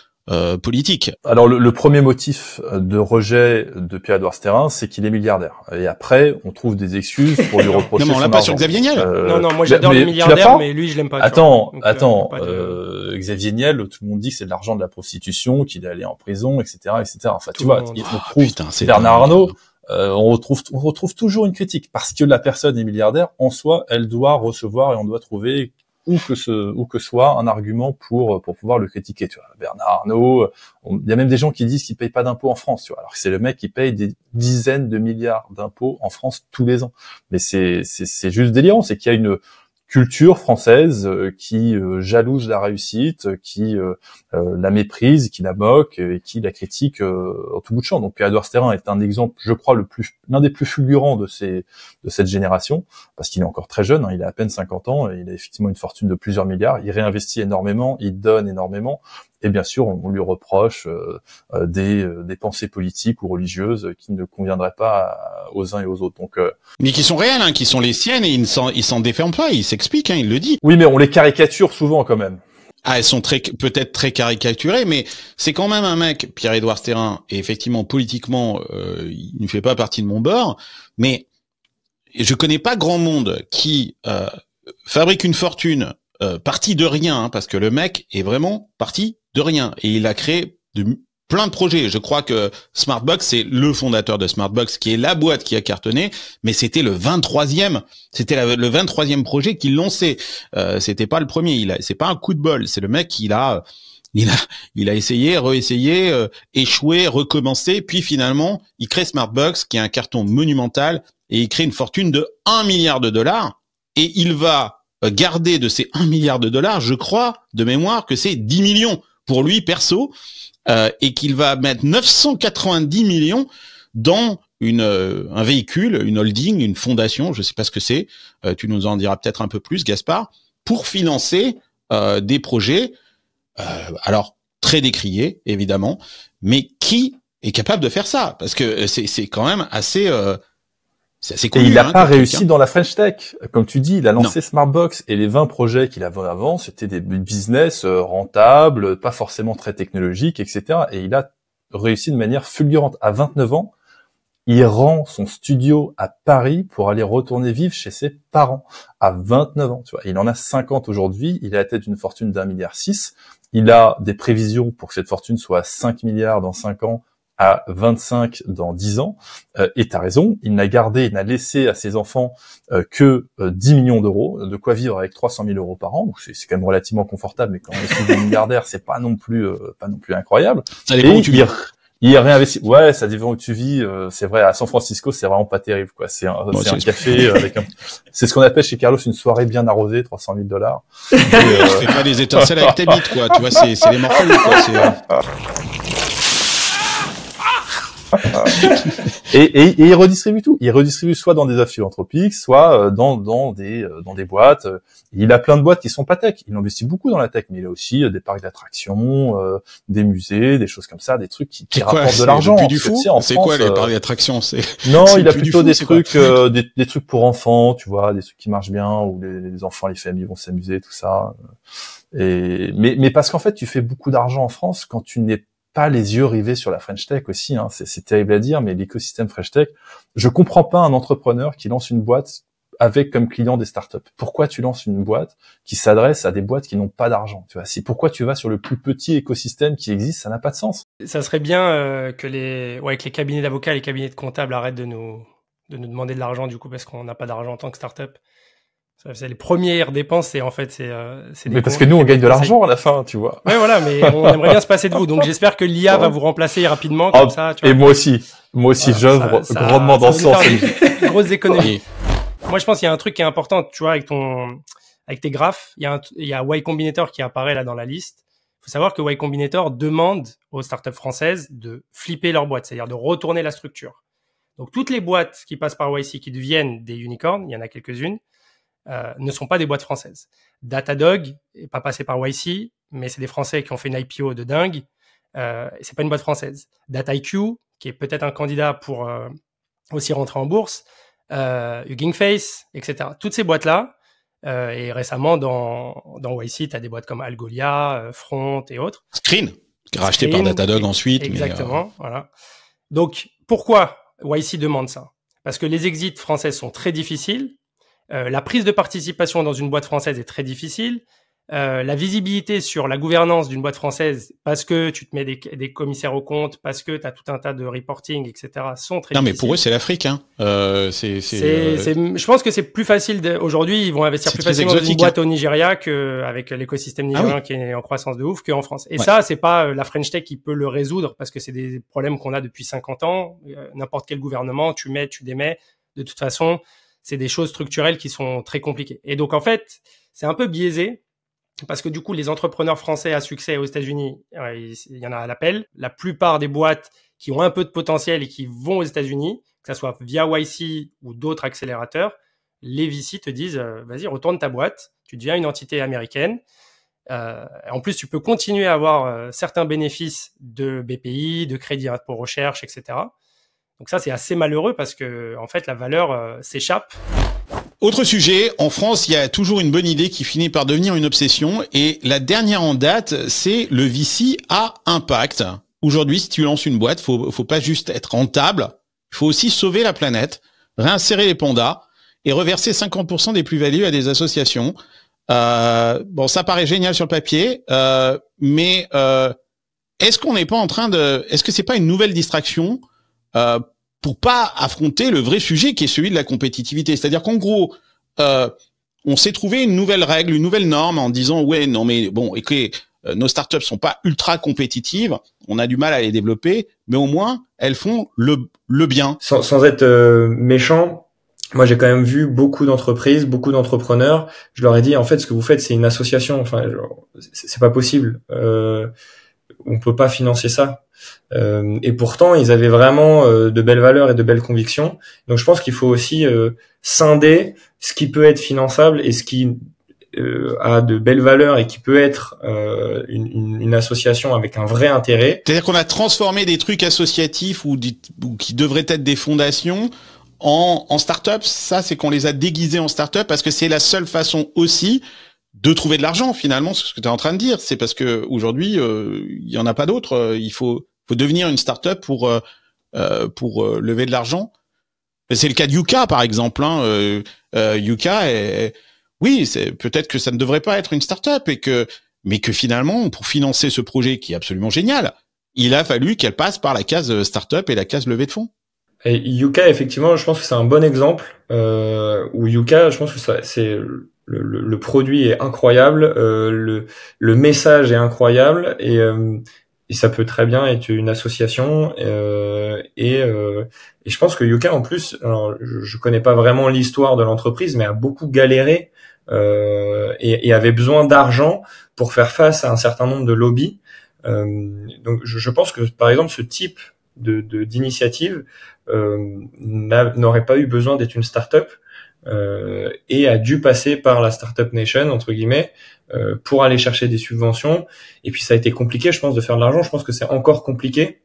politique. Alors le premier motif de rejet de Pierre-Édouard Sterrin, c'est qu'il est milliardaire. Et après, on trouve des excuses pour lui reprocher non, mais on l'a pas sur Xavier Niel. Non, moi j'adore les milliardaires, mais lui je l'aime pas. Attends, Xavier Niel, tout le monde dit que c'est de l'argent de la prostitution, qu'il est allé en prison, etc., etc. Enfin, tu vois, on trouve Bernard Arnault. On retrouve toujours une critique parce que la personne est milliardaire. En soi, elle doit recevoir et on doit trouver où que soit un argument pour pouvoir le critiquer. Tu vois, Bernard Arnault, il y a même des gens qui disent qu'il paye pas d'impôts en France. Tu vois, alors que c'est le mec qui paye des dizaines de milliards d'impôts en France tous les ans. Mais c'est juste délirant. C'est qu'il y a une culture française qui jalouse la réussite, qui la méprise, qui la moque et qui la critique en tout bout de champ. Donc Pierre-Édouard Sterrin est un exemple, je crois, l'un des plus fulgurants de cette génération, parce qu'il est encore très jeune, il a à peine 50 ans, et il a effectivement une fortune de plusieurs milliards, il réinvestit énormément, il donne énormément, et bien sûr on lui reproche des pensées politiques ou religieuses qui ne conviendraient pas aux uns et aux autres. Donc mais qui sont réelles, qui sont les siennes, et il s'en déferme pas, il s'explique, il le dit. Oui, mais on les caricature souvent quand même. Ah, elles sont peut-être très caricaturées, mais c'est quand même un mec, Pierre-Édouard Sterrin, et effectivement politiquement, il ne fait pas partie de mon bord, mais je connais pas grand monde qui fabrique une fortune parti de rien, parce que le mec est vraiment parti de rien, et il a créé plein de projets. Je crois que Smartbox, c'est le fondateur de Smartbox, qui est la boîte qui a cartonné, mais c'était le 23e projet qu'il lançait. C'était pas le premier. C'est pas un coup de bol. C'est le mec qui il a essayé, réessayé, échoué, recommencé, puis finalement, il crée Smartbox, qui est un carton monumental, et il crée une fortune de 1 milliard de dollars, et il va garder de ces 1 milliard de dollars, je crois, de mémoire, que c'est 10 millions pour lui, perso, et qu'il va mettre 990 millions dans un véhicule, une holding, une fondation, je sais pas ce que c'est, tu nous en diras peut-être un peu plus, Gaspard, pour financer des projets, alors très décriés, évidemment, mais qui est capable de faire ça? Parce que c'est quand même assez... c'est assez connu, et il n'a pas réussi dans la French Tech. Comme tu dis, il a lancé Smartbox, et les 20 projets qu'il avait avant, c'était des business rentables, pas forcément très technologiques, etc. Et il a réussi de manière fulgurante. À 29 ans, il rend son studio à Paris pour aller retourner vivre chez ses parents. À 29 ans, tu vois. Il en a 50 aujourd'hui. Il est à la tête d'une fortune d'1,6 milliard. Il a des prévisions pour que cette fortune soit à 5 milliards dans 5 ans, à 25 dans 10 ans. Et t'as raison, il n'a laissé à ses enfants que 10 millions d'euros, de quoi vivre avec 300 000 euros par an. Donc c'est quand même relativement confortable, mais quand on est sous des milliardaires, c'est pas non plus incroyable. Ça dépend où tu vis. Il réinvestit. Ouais, ça dépend où tu vis. C'est vrai, à San Francisco, c'est vraiment pas terrible, quoi. C'est un café avec c'est ce qu'on appelle chez Carlos une soirée bien arrosée, $300 000. Tu fais pas des étincelles avec tes bites, quoi. Tu vois, c'est les morphologies, quoi. Et il redistribue tout. Il redistribue soit dans des œuvres philanthropiques, soit dans des boîtes. Il a plein de boîtes qui sont pas tech. Il investit beaucoup dans la tech, mais il a aussi des parcs d'attractions, des musées, des choses comme ça, des trucs qui rapportent de l'argent. C'est quoi les parcs d'attractions? Non, il a plutôt des trucs, des trucs pour enfants, tu vois, des trucs qui marchent bien, où les enfants, les familles vont s'amuser, tout ça. Mais parce qu'en fait, tu fais beaucoup d'argent en France quand tu n'es pas les yeux rivés sur la French Tech aussi, hein. C'est terrible à dire, mais l'écosystème French Tech, je comprends pas un entrepreneur qui lance une boîte avec comme client des startups. Pourquoi tu lances une boîte qui s'adresse à des boîtes qui n'ont pas d'argent? Tu vois, c'est pourquoi tu vas sur le plus petit écosystème qui existe, ça n'a pas de sens. Ça serait bien que que les cabinets d'avocats, les cabinets de comptables arrêtent de nous demander de l'argent du coup parce qu'on n'a pas d'argent en tant que startup. C'est les premières dépenses, c'est mais parce que nous on gagne de l'argent à la fin, tu vois. Ouais, voilà, mais on aimerait bien se passer de vous. Donc j'espère que l'IA va vous remplacer rapidement comme ça, tu vois. Et moi aussi j'œuvre grandement dans ce sens. Grosses économies. Moi je pense qu'il y a un truc qui est important, tu vois, avec tes graphes, il y a Y Combinator qui apparaît là dans la liste. Il faut savoir que Y Combinator demande aux startups françaises de flipper leur boîte, c'est-à-dire de retourner la structure. Donc toutes les boîtes qui passent par YC qui deviennent des unicorns, il y en a quelques-unes, ne sont pas des boîtes françaises. Datadog est pas passé par YC, mais c'est des Français qui ont fait une IPO de dingue. C'est pas une boîte française. DataIQ, qui est peut-être un candidat pour aussi rentrer en bourse, Hugging Face, etc. Toutes ces boîtes-là, et récemment dans YC, tu as des boîtes comme Algolia, Front et autres. Screen, racheté par Datadog ensuite. Exactement, voilà. Donc, pourquoi YC demande ça? Parce que les exits françaises sont très difficiles. La prise de participation dans une boîte française est très difficile. La visibilité sur la gouvernance d'une boîte française, parce que tu te mets des commissaires aux comptes, parce que tu as tout un tas de reporting, etc., sont très difficiles. Non, mais pour eux, c'est l'Afrique. Hein. Je pense que c'est plus facile. Aujourd'hui, ils vont investir plus facilement dans une boîte au Nigeria qu'avec l'écosystème nigérien qui est en croissance de ouf qu'en France. Et ça, c'est pas la French Tech qui peut le résoudre, parce que c'est des problèmes qu'on a depuis 50 ans. N'importe quel gouvernement, tu mets, tu démets. De toute façon, c'est des choses structurelles qui sont très compliquées. Et donc, en fait, c'est un peu biaisé parce que du coup, les entrepreneurs français à succès aux États-Unis, il y en a à l'appel. La plupart des boîtes qui ont un peu de potentiel et qui vont aux États-Unis, que ça soit via YC ou d'autres accélérateurs, les VC te disent vas-y, retourne ta boîte, tu deviens une entité américaine. En plus, tu peux continuer à avoir certains bénéfices de BPI, de crédit pour recherche, etc. Donc ça, c'est assez malheureux parce que en fait, la valeur s'échappe. Autre sujet, en France, il y a toujours une bonne idée qui finit par devenir une obsession. Et la dernière en date, c'est le VC à impact. Aujourd'hui, si tu lances une boîte, faut pas juste être rentable, il faut aussi sauver la planète, réinsérer les pandas et reverser 50% des plus-values à des associations. Bon, ça paraît génial sur le papier, mais est-ce qu'on n'est pas en train de... Est-ce que c'est pas une nouvelle distraction pour pas affronter le vrai sujet qui est celui de la compétitivité? C'est-à-dire qu'en gros, on s'est trouvé une nouvelle règle, une nouvelle norme en disant ouais, non mais bon, écoutez, nos startups sont pas ultra compétitives, on a du mal à les développer, mais au moins elles font le bien. Sans être méchant, moi j'ai quand même vu beaucoup d'entreprises, beaucoup d'entrepreneurs. Je leur ai dit en fait ce que vous faites c'est une association. Enfin, c'est pas possible. On peut pas financer ça. Et pourtant, ils avaient vraiment de belles valeurs et de belles convictions. Donc, je pense qu'il faut aussi scinder ce qui peut être finançable et ce qui a de belles valeurs et qui peut être une association avec un vrai intérêt. C'est-à-dire qu'on a transformé des trucs associatifs ou qui devraient être des fondations en start-up. Ça, c'est qu'on les a déguisés en start-up parce que c'est la seule façon aussi de trouver de l'argent, finalement. C'est ce que tu es en train de dire. C'est parce que aujourd'hui, il y en a pas d'autres. Il faut devenir une start-up pour lever de l'argent. C'est le cas de Yuka, par exemple. Yuka, oui, c'est peut-être que ça ne devrait pas être une start-up mais que finalement, pour financer ce projet qui est absolument génial, il a fallu qu'elle passe par la case start-up et la case levée de fonds. Et Yuka, effectivement, je pense que c'est un bon exemple où Yuka, je pense que c'est le produit est incroyable, le message est incroyable et ça peut très bien être une association et je pense que Yuka en plus, alors je connais pas vraiment l'histoire de l'entreprise, mais a beaucoup galéré et avait besoin d'argent pour faire face à un certain nombre de lobbies. Donc je pense que par exemple ce type d'initiative n'aurait pas eu besoin d'être une start-up et a dû passer par la Startup Nation entre guillemets pour aller chercher des subventions. Et puis ça a été compliqué, je pense, de faire de l'argent. Je pense que c'est encore compliqué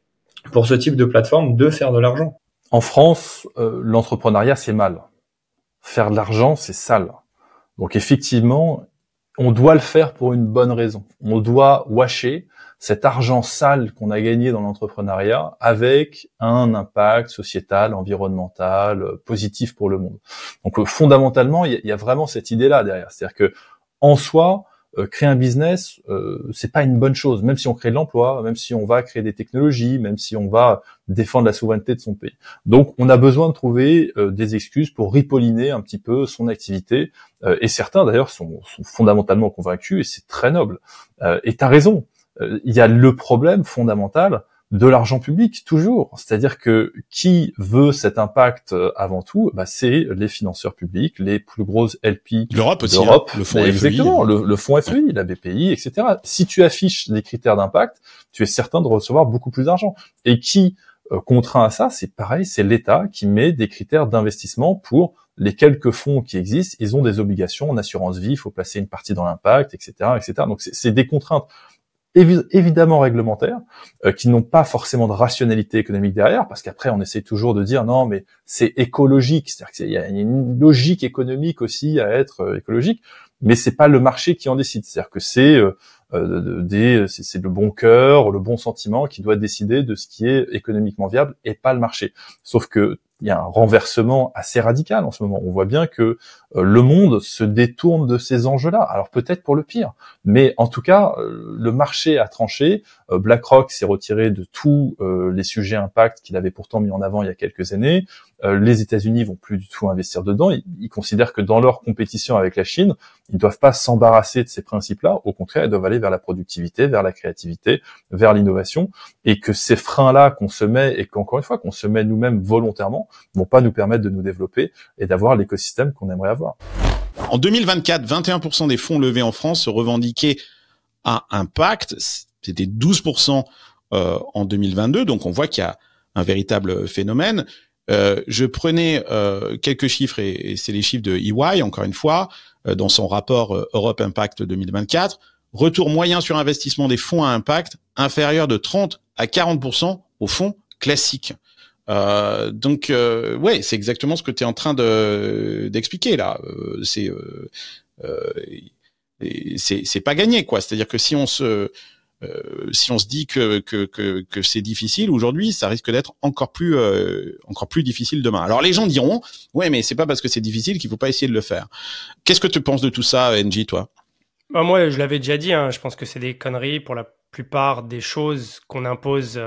pour ce type de plateforme de faire de l'argent. En France, l'entrepreneuriat c'est mal. Faire de l'argent c'est sale. Donc effectivement, on doit le faire pour une bonne raison. On doit washer cet argent sale qu'on a gagné dans l'entrepreneuriat avec un impact sociétal, environnemental, positif pour le monde. Donc fondamentalement, il y a vraiment cette idée-là derrière. C'est-à-dire que en soi, créer un business, c'est pas une bonne chose, même si on crée de l'emploi, même si on va créer des technologies, même si on va défendre la souveraineté de son pays. Donc on a besoin de trouver des excuses pour ripolliner un petit peu son activité, et certains d'ailleurs sont fondamentalement convaincus, et c'est très noble. Et t'as raison, il y a le problème fondamental de l'argent public, toujours. C'est-à-dire que qui veut cet impact avant tout, c'est les financeurs publics, les plus grosses LP l'Europe aussi, d'Europe, le fonds FEI. Exactement, le fonds FEI, la BPI, etc. Si tu affiches des critères d'impact, tu es certain de recevoir beaucoup plus d'argent. Et qui contraint à ça, c'est pareil, c'est l'État qui met des critères d'investissement pour les quelques fonds qui existent. Ils ont des obligations en assurance vie, il faut placer une partie dans l'impact, etc., etc. Donc c'est des contraintes évidemment réglementaires, qui n'ont pas forcément de rationalité économique derrière, parce qu'après on essaie toujours de dire non mais c'est écologique, c'est-à-dire qu'il y a une logique économique aussi à être écologique, mais c'est pas le marché qui en décide, c'est-à-dire que c'est le bon cœur, le bon sentiment qui doit décider de ce qui est économiquement viable et pas le marché. Sauf que il y a un renversement assez radical en ce moment. On voit bien que le monde se détourne de ces enjeux-là. Alors peut-être pour le pire, mais en tout cas, le marché a tranché. BlackRock s'est retiré de tous les sujets impact qu'il avait pourtant mis en avant il y a quelques années. Les États-Unis vont plus du tout investir dedans. Ils considèrent que dans leur compétition avec la Chine, ils ne doivent pas s'embarrasser de ces principes-là. Au contraire, ils doivent aller vers la productivité, vers la créativité, vers l'innovation, et que ces freins-là qu'on se met, et qu'encore une fois, qu'on se met nous-mêmes volontairement, vont pas nous permettre de nous développer et d'avoir l'écosystème qu'on aimerait avoir. En 2024, 21% des fonds levés en France se revendiquaient à impact. C'était 12% en 2022. Donc, on voit qu'il y a un véritable phénomène. Je prenais quelques chiffres et c'est les chiffres de EY, encore une fois, dans son rapport Europe Impact 2024. Retour moyen sur investissement des fonds à impact inférieur de 30 à 40% aux fonds classiques. Donc ouais, c'est exactement ce que tu es en train d'expliquer là. C'est pas gagné quoi. C'est-à-dire que si on se dit que c'est difficile aujourd'hui, ça risque d'être encore plus difficile demain. Alors les gens diront ouais, mais c'est pas parce que c'est difficile qu'il faut pas essayer de le faire. Qu'est-ce que tu penses de tout ça, NJ, toi? Moi, je l'avais déjà dit, hein, je pense que c'est des conneries pour la plupart des choses qu'on impose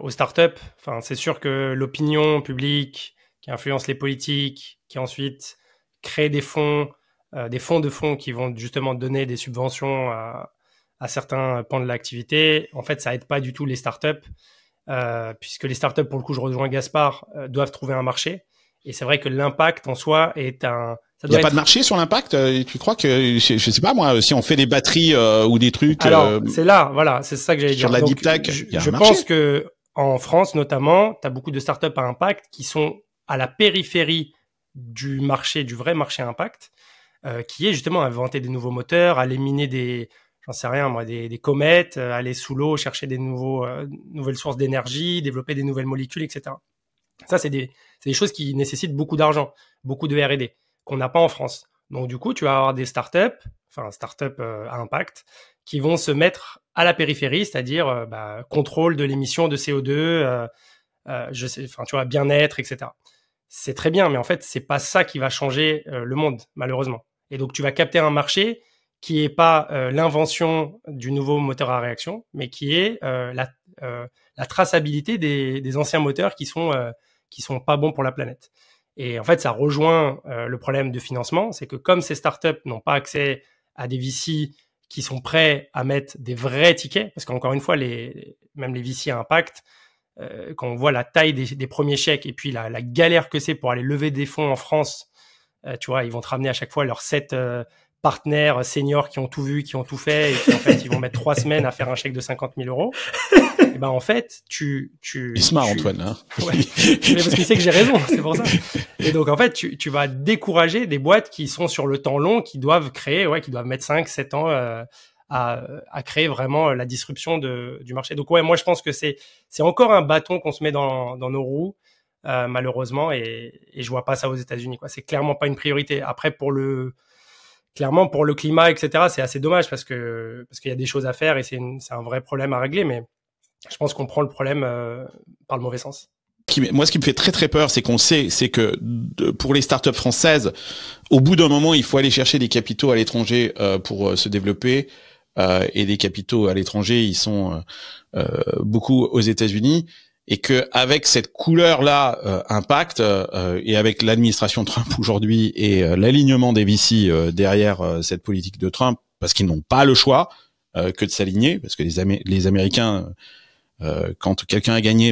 aux startups. Enfin, c'est sûr que l'opinion publique qui influence les politiques, qui ensuite crée des fonds de fonds qui vont justement donner des subventions à certains pans de l'activité, en fait, ça aide pas du tout les startups, puisque les startups, pour le coup, je rejoins Gaspard, doivent trouver un marché. Et c'est vrai que l'impact en soi est un... Il n'y a pas de marché sur l'impact? Tu crois que, je sais pas moi, si on fait des batteries ou des trucs... Alors, c'est là, voilà, c'est ça que j'allais dire. Sur la deep tech, il y a un marché. Je pense que en France, notamment, tu as beaucoup de startups à impact qui sont à la périphérie du marché, du vrai marché impact, qui est justement à inventer des nouveaux moteurs, à aller miner des... J'en sais rien, moi, des comètes, aller sous l'eau, chercher des nouvelles sources d'énergie, développer des nouvelles molécules, etc. Ça, c'est des choses qui nécessitent beaucoup d'argent, beaucoup de R&D, qu'on n'a pas en France. Donc, du coup, tu vas avoir des startups à impact, qui vont se mettre à la périphérie, c'est-à-dire contrôle de l'émission de CO2, tu vois, bien-être, etc. C'est très bien, mais en fait, c'est pas ça qui va changer le monde, malheureusement. Et donc, tu vas capter un marché qui est pas l'invention du nouveau moteur à réaction, mais qui est la traçabilité des anciens moteurs qui sont pas bons pour la planète. Et en fait, ça rejoint le problème de financement, c'est que comme ces startups n'ont pas accès à des VC qui sont prêts à mettre des vrais tickets, parce qu'encore une fois, même les VC à impact, quand on voit la taille des premiers chèques et puis la galère que c'est pour aller lever des fonds en France, tu vois, ils vont te ramener à chaque fois leurs 7 partenaires seniors qui ont tout vu, qui ont tout fait, et puis en fait, ils vont mettre 3 semaines à faire un chèque de 50 000 euros. Et ben en fait, Il se marre, Antoine. Hein. Ouais. Mais parce qu'il sait que j'ai raison, c'est pour ça. Et donc en fait, tu vas décourager des boîtes qui sont sur le temps long, qui doivent mettre 5-7 ans à créer vraiment la disruption du marché. Donc ouais, moi je pense que c'est encore un bâton qu'on se met dans nos roues, malheureusement, et je vois pas ça aux États-Unis, quoi. C'est clairement pas une priorité. Après clairement pour le climat, etc., c'est assez dommage parce qu'il y a des choses à faire et c'est un vrai problème à régler, mais je pense qu'on prend le problème par le mauvais sens. Moi, ce qui me fait très très peur, c'est que pour les startups françaises, au bout d'un moment, il faut aller chercher des capitaux à l'étranger pour se développer, et des capitaux à l'étranger, ils sont beaucoup aux États-Unis, et que avec cette couleur-là, impact, et avec l'administration Trump aujourd'hui et l'alignement des VC derrière cette politique de Trump, parce qu'ils n'ont pas le choix que de s'aligner, parce que les Américains, quand quelqu'un a gagné,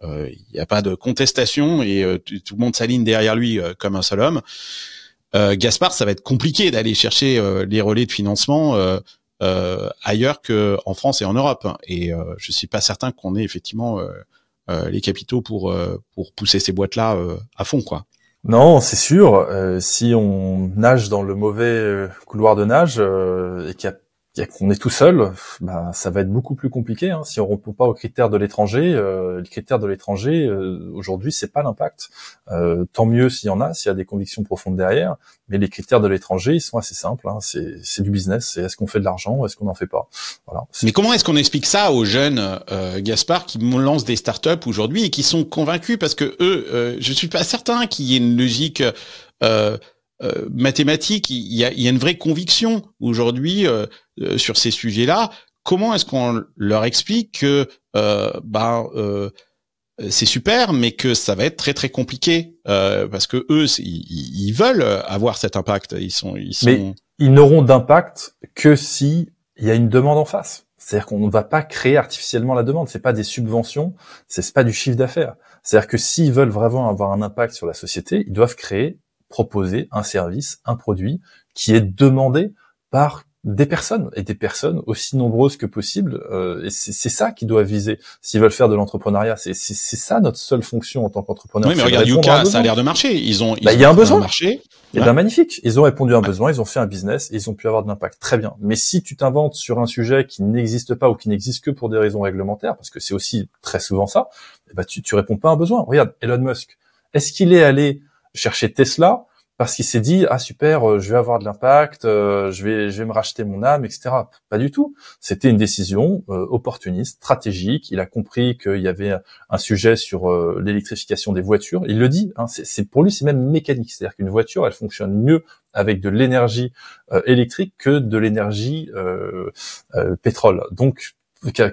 il n'y a pas de contestation et tout le monde s'aligne derrière lui comme un seul homme. Gaspard, ça va être compliqué d'aller chercher les relais de financement ailleurs qu'en France et en Europe. Et je suis pas certain qu'on ait effectivement les capitaux pour pousser ces boîtes-là à fond, quoi. Non, c'est sûr. Si on nage dans le mauvais couloir de nage et qu'on est tout seul, ça va être beaucoup plus compliqué. Hein. Si on répond pas aux critères de l'étranger, les critères de l'étranger aujourd'hui, c'est pas l'impact. Tant mieux s'il y en a, s'il y a des convictions profondes derrière. Mais les critères de l'étranger, ils sont assez simples. Hein. C'est du business. C'est est-ce qu'on fait de l'argent ou est-ce qu'on n'en fait pas. Voilà. Mais comment est-ce qu'on explique ça aux jeunes, Gaspard, qui lancent des startups aujourd'hui et qui sont convaincus parce que eux, je suis pas certain qu'il y ait une logique mathématique. Il y a une vraie conviction aujourd'hui sur ces sujets-là. Comment est-ce qu'on leur explique que c'est super, mais que ça va être très très compliqué parce que eux, ils veulent avoir cet impact. Mais ils n'auront d'impact que si il y a une demande en face. C'est-à-dire qu'on ne va pas créer artificiellement la demande. C'est pas des subventions, c'est pas du chiffre d'affaires. C'est-à-dire que s'ils veulent vraiment avoir un impact sur la société, ils doivent proposer un service, un produit qui est demandé par des personnes, et des personnes aussi nombreuses que possible. Et c'est ça qu'ils doivent viser s'ils veulent faire de l'entrepreneuriat. C'est ça notre seule fonction en tant qu'entrepreneur. Oui, mais regarde, Yuka, ça a l'air de marcher. Il y a un besoin. Marché. Et magnifique. Ils ont répondu à un besoin, ils ont fait un business, et ils ont pu avoir de l'impact. Très bien. Mais si tu t'inventes sur un sujet qui n'existe pas ou qui n'existe que pour des raisons réglementaires, parce que c'est aussi très souvent ça, tu réponds pas à un besoin. Regarde, Elon Musk. Est-ce qu'il est allé chercher Tesla parce qu'il s'est dit super, je vais avoir de l'impact, je vais me racheter mon âme, etc. Pas du tout. C'était une décision opportuniste, stratégique. Il a compris qu'il y avait un sujet sur l'électrification des voitures. Il le dit. Hein, c'est pour lui, c'est même mécanique. C'est-à-dire qu'une voiture, elle fonctionne mieux avec de l'énergie électrique que de l'énergie pétrole. Donc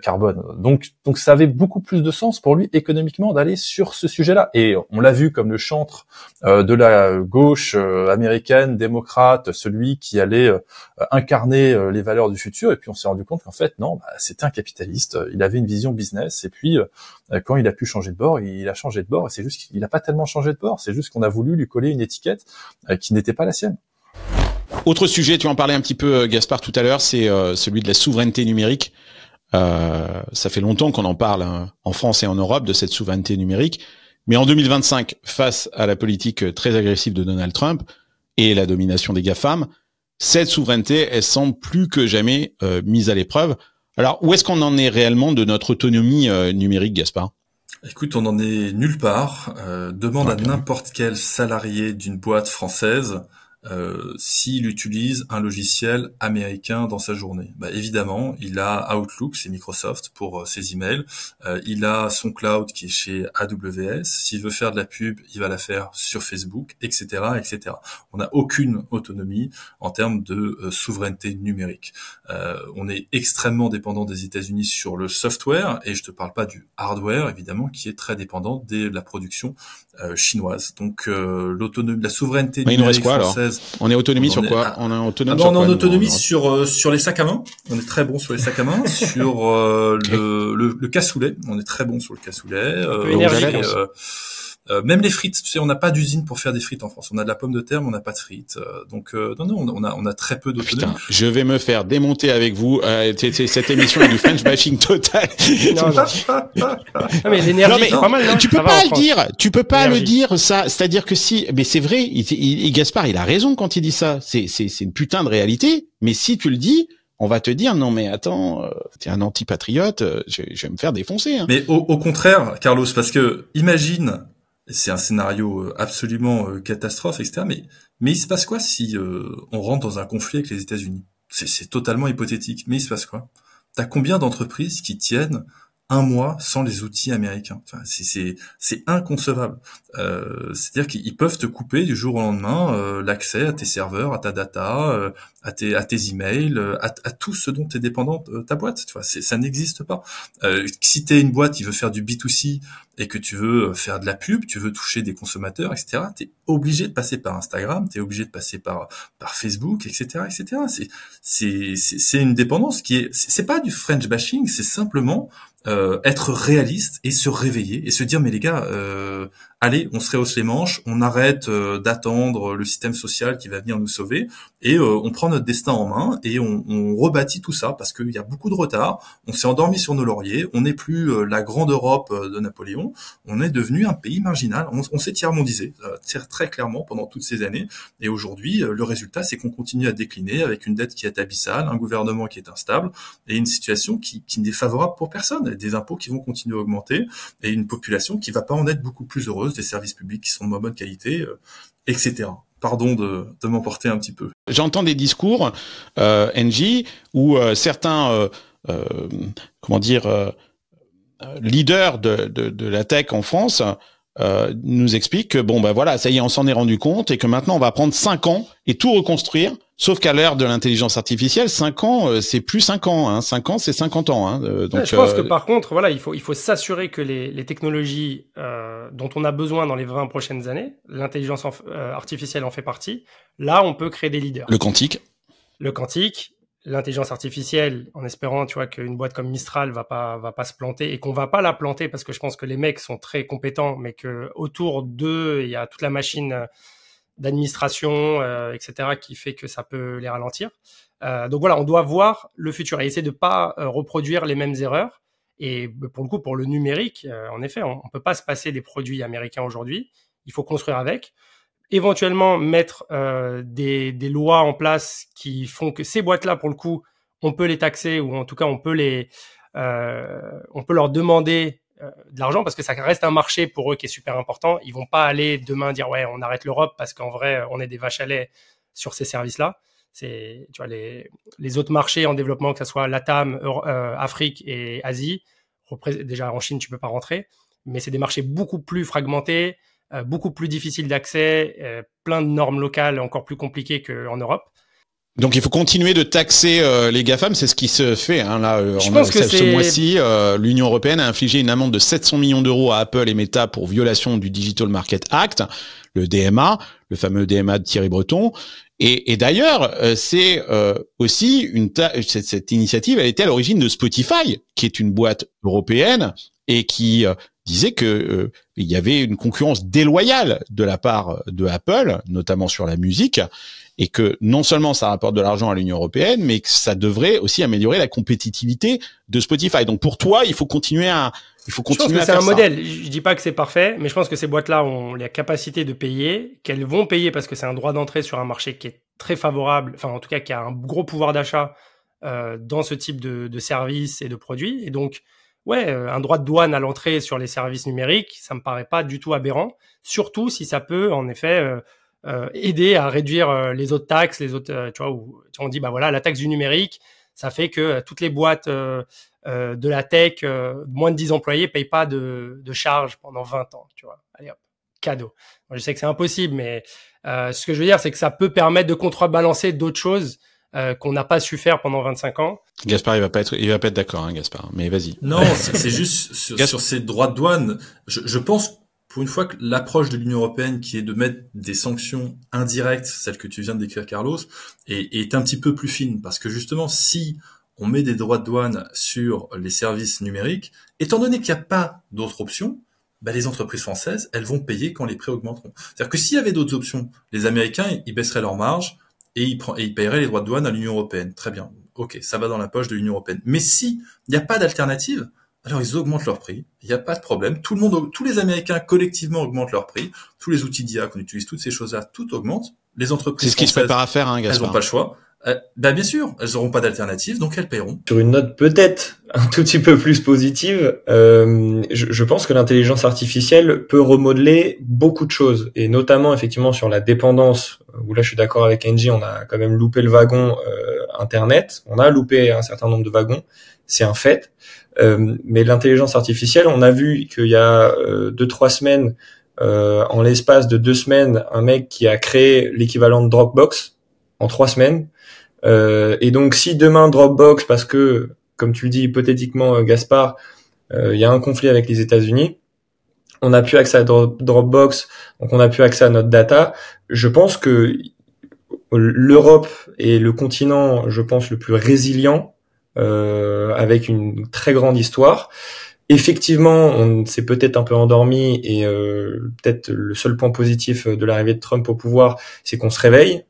carbone. Donc ça avait beaucoup plus de sens pour lui économiquement d'aller sur ce sujet-là. Et on l'a vu comme le chantre de la gauche américaine, démocrate, celui qui allait incarner les valeurs du futur. Et puis on s'est rendu compte qu'en fait, non, c'était un capitaliste. Il avait une vision business. Et puis quand il a pu changer de bord, il a changé de bord. Et c'est juste qu'il n'a pas tellement changé de bord. C'est juste qu'on a voulu lui coller une étiquette qui n'était pas la sienne. Autre sujet, tu en parlais un petit peu, Gaspard, tout à l'heure, c'est celui de la souveraineté numérique. Ça fait longtemps qu'on en parle en France et en Europe de cette souveraineté numérique, mais en 2025, face à la politique très agressive de Donald Trump et la domination des GAFAM, cette souveraineté, elle semble plus que jamais mise à l'épreuve. Alors, où est-ce qu'on en est réellement de notre autonomie numérique, Gaspard ? Écoute, on en est nulle part. Demande à n'importe quel salarié d'une boîte française s'il utilise un logiciel américain dans sa journée? Bah, évidemment, il a Outlook, c'est Microsoft pour ses emails. Il a son cloud qui est chez AWS. S'il veut faire de la pub, il va la faire sur Facebook, etc., etc. On n'a aucune autonomie en termes de souveraineté numérique. On est extrêmement dépendant des États-Unis sur le software, et je te parle pas du hardware, évidemment, qui est très dépendant de la production chinoise. Donc l'autonomie, la souveraineté numérique française. On est autonomie sur quoi? On est autonome sur quoi? On est en autonomie sur les sacs à main. On est très bon sur les sacs à main. Sur le cassoulet, on est très bon sur le cassoulet. Même les frites, tu sais, on n'a pas d'usine pour faire des frites en France. On a de la pomme de terre, mais on n'a pas de frites. Donc non, on a très peu d'autonomie. Putain, je vais me faire démonter avec vous. Cette émission est du French bashing total. Non, mais l'énergie, c'est pas mal. Non, tu peux pas le dire. Tu peux pas le dire ça. C'est-à-dire que si, mais c'est vrai. Gaspard, il a raison quand il dit ça. C'est une putain de réalité. Mais si tu le dis, on va te dire non mais attends, t'es un anti-patriote. Je vais me faire défoncer. Hein. Mais au contraire, Carlos, parce que imagine. C'est un scénario absolument catastrophe, etc. Mais il se passe quoi si on rentre dans un conflit avec les États-Unis? C'est totalement hypothétique. Mais il se passe quoi? T'as combien d'entreprises qui tiennent un mois sans les outils américains? Enfin, c'est inconcevable. C'est-à-dire qu'ils peuvent te couper du jour au lendemain l'accès à tes serveurs, à ta data, à tes emails, à tout ce dont est dépendante ta boîte. Tu vois, ça n'existe pas. Si t'es une boîte qui veut faire du B2C et que tu veux faire de la pub, tu veux toucher des consommateurs, etc., t'es obligé de passer par Instagram, t'es obligé de passer par Facebook, etc., etc. C'est une dépendance qui c'est pas du French bashing, c'est simplement être réaliste et se réveiller et se dire mais les gars, allez, on se rehausse les manches, on arrête d'attendre le système social qui va venir nous sauver et on prend notre destin en main et on rebâtit tout ça parce qu'il y a beaucoup de retard, on s'est endormi sur nos lauriers, on n'est plus la grande Europe de Napoléon, on est devenu un pays marginal, on s'est tiers-mondisé très clairement pendant toutes ces années et aujourd'hui le résultat c'est qu'on continue à décliner avec une dette qui est abyssale, un gouvernement qui est instable et une situation qui n'est favorable pour personne, des impôts qui vont continuer à augmenter et une population qui va pas en être beaucoup plus heureuse, des services publics qui sont de moins bonne qualité, etc. Pardon de m'emporter un petit peu. J'entends des discours, NJ, où certains, leaders de la tech en France nous expliquent que bon, bah voilà, ça y est, on s'en est rendu compte et que maintenant on va prendre 5 ans et tout reconstruire. Sauf qu'à l'ère de l'intelligence artificielle, 5 ans, c'est plus 5 ans. Hein. 5 ans, c'est 50 ans. Hein. Donc, je pense que par contre, voilà, il faut s'assurer que les technologies dont on a besoin dans les 20 prochaines années, l'intelligence artificielle en fait partie. Là, on peut créer des leaders. Le quantique, l'intelligence artificielle, en espérant, tu vois, qu'une boîte comme Mistral va pas se planter et qu'on va pas la planter parce que je pense que les mecs sont très compétents, mais que autour d'eux, il y a toute la machine d'administration, etc., qui fait que ça peut les ralentir. Donc voilà, on doit voir le futur et essayer de pas reproduire les mêmes erreurs. Et pour le coup, pour le numérique, en effet, on peut pas se passer des produits américains aujourd'hui. Il faut construire avec. Éventuellement, mettre des lois en place qui font que ces boîtes-là, pour le coup, on peut les taxer ou en tout cas, on peut leur demander de l'argent parce que ça reste un marché pour eux qui est super important. Ils vont pas aller demain dire ouais on arrête l'Europe parce qu'en vrai on est des vaches à lait sur ces services-là. C'est tu vois les autres marchés en développement que ça soit LATAM, Afrique et Asie. Déjà en Chine tu peux pas rentrer, mais c'est des marchés beaucoup plus fragmentés, beaucoup plus difficiles d'accès, plein de normes locales encore plus compliquées qu'en Europe. Donc il faut continuer de taxer les GAFAM, c'est ce qui se fait hein, là. Ce mois-ci, l'Union européenne a infligé une amende de 700 millions d'euros à Apple et Meta pour violation du Digital Market Act, le DMA, le fameux DMA de Thierry Breton. Et d'ailleurs, c'est aussi cette initiative, elle était à l'origine de Spotify, qui est une boîte européenne et qui disait que il y avait une concurrence déloyale de la part de Apple, notamment sur la musique. Et que non seulement ça rapporte de l'argent à l'Union européenne, mais que ça devrait aussi améliorer la compétitivité de Spotify. Donc pour toi, il faut continuer à faire ça. Je pense que c'est un modèle. Je dis pas que c'est parfait, mais je pense que ces boîtes-là ont la capacité de payer, qu'elles vont payer parce que c'est un droit d'entrée sur un marché qui est très favorable, enfin en tout cas qui a un gros pouvoir d'achat dans ce type de services et de produits. Et donc, ouais, un droit de douane à l'entrée sur les services numériques, ça me paraît pas du tout aberrant, surtout si ça peut en effet aider à réduire les autres taxes, les autres, tu vois, où on dit bah voilà, la taxe du numérique, ça fait que toutes les boîtes de la tech, moins de 10 employés, payent pas de charges pendant 20 ans, tu vois. Allez hop, cadeau. Moi, je sais que c'est impossible, mais ce que je veux dire, c'est que ça peut permettre de contrebalancer d'autres choses qu'on n'a pas su faire pendant 25 ans. Gaspard, il va pas être d'accord, hein, Gaspard. Mais vas-y. Non, c'est juste sur ces droits de douane. Je pense pour une fois que l'approche de l'Union européenne, qui est de mettre des sanctions indirectes, celles que tu viens de décrire, Carlos, est un petit peu plus fine, parce que justement, si on met des droits de douane sur les services numériques, étant donné qu'il n'y a pas d'autres options, les entreprises françaises, elles vont payer quand les prix augmenteront. C'est-à-dire que s'il y avait d'autres options, les Américains, ils baisseraient leurs marges et ils paieraient les droits de douane à l'Union européenne. Très bien. Ok, ça va dans la poche de l'Union européenne. Mais si il n'y a pas d'alternative, alors ils augmentent leur prix. Il n'y a pas de problème. Tous les Américains collectivement augmentent leur prix. Tous les outils d'IA qu'on utilise, toutes ces choses-là, tout augmente. Les entreprises c'est ce qui se prépare à faire, hein, Gaspard. Elles n'ont pas le choix. Bien sûr, elles n'auront pas d'alternative, donc elles paieront. Sur une note peut-être un tout petit peu plus positive, je pense que l'intelligence artificielle peut remodeler beaucoup de choses, et notamment effectivement sur la dépendance, où là je suis d'accord avec Angie, on a quand même loupé le wagon Internet, on a loupé un certain nombre de wagons, c'est un fait, mais l'intelligence artificielle, on a vu qu'il y a 2-3 semaines, en l'espace de 2 semaines, un mec qui a créé l'équivalent de Dropbox en 3 semaines. Et donc, si demain Dropbox, parce que, comme tu le dis hypothétiquement, Gaspard, il y a un conflit avec les États-Unis, on a plus accès à Dropbox, donc on a plus accès à notre data. Je pense que l'Europe est le continent, je pense, le plus résilient, avec une très grande histoire. Effectivement, on s'est peut-être un peu endormi, et peut-être le seul point positif de l'arrivée de Trump au pouvoir, c'est qu'on se réveille,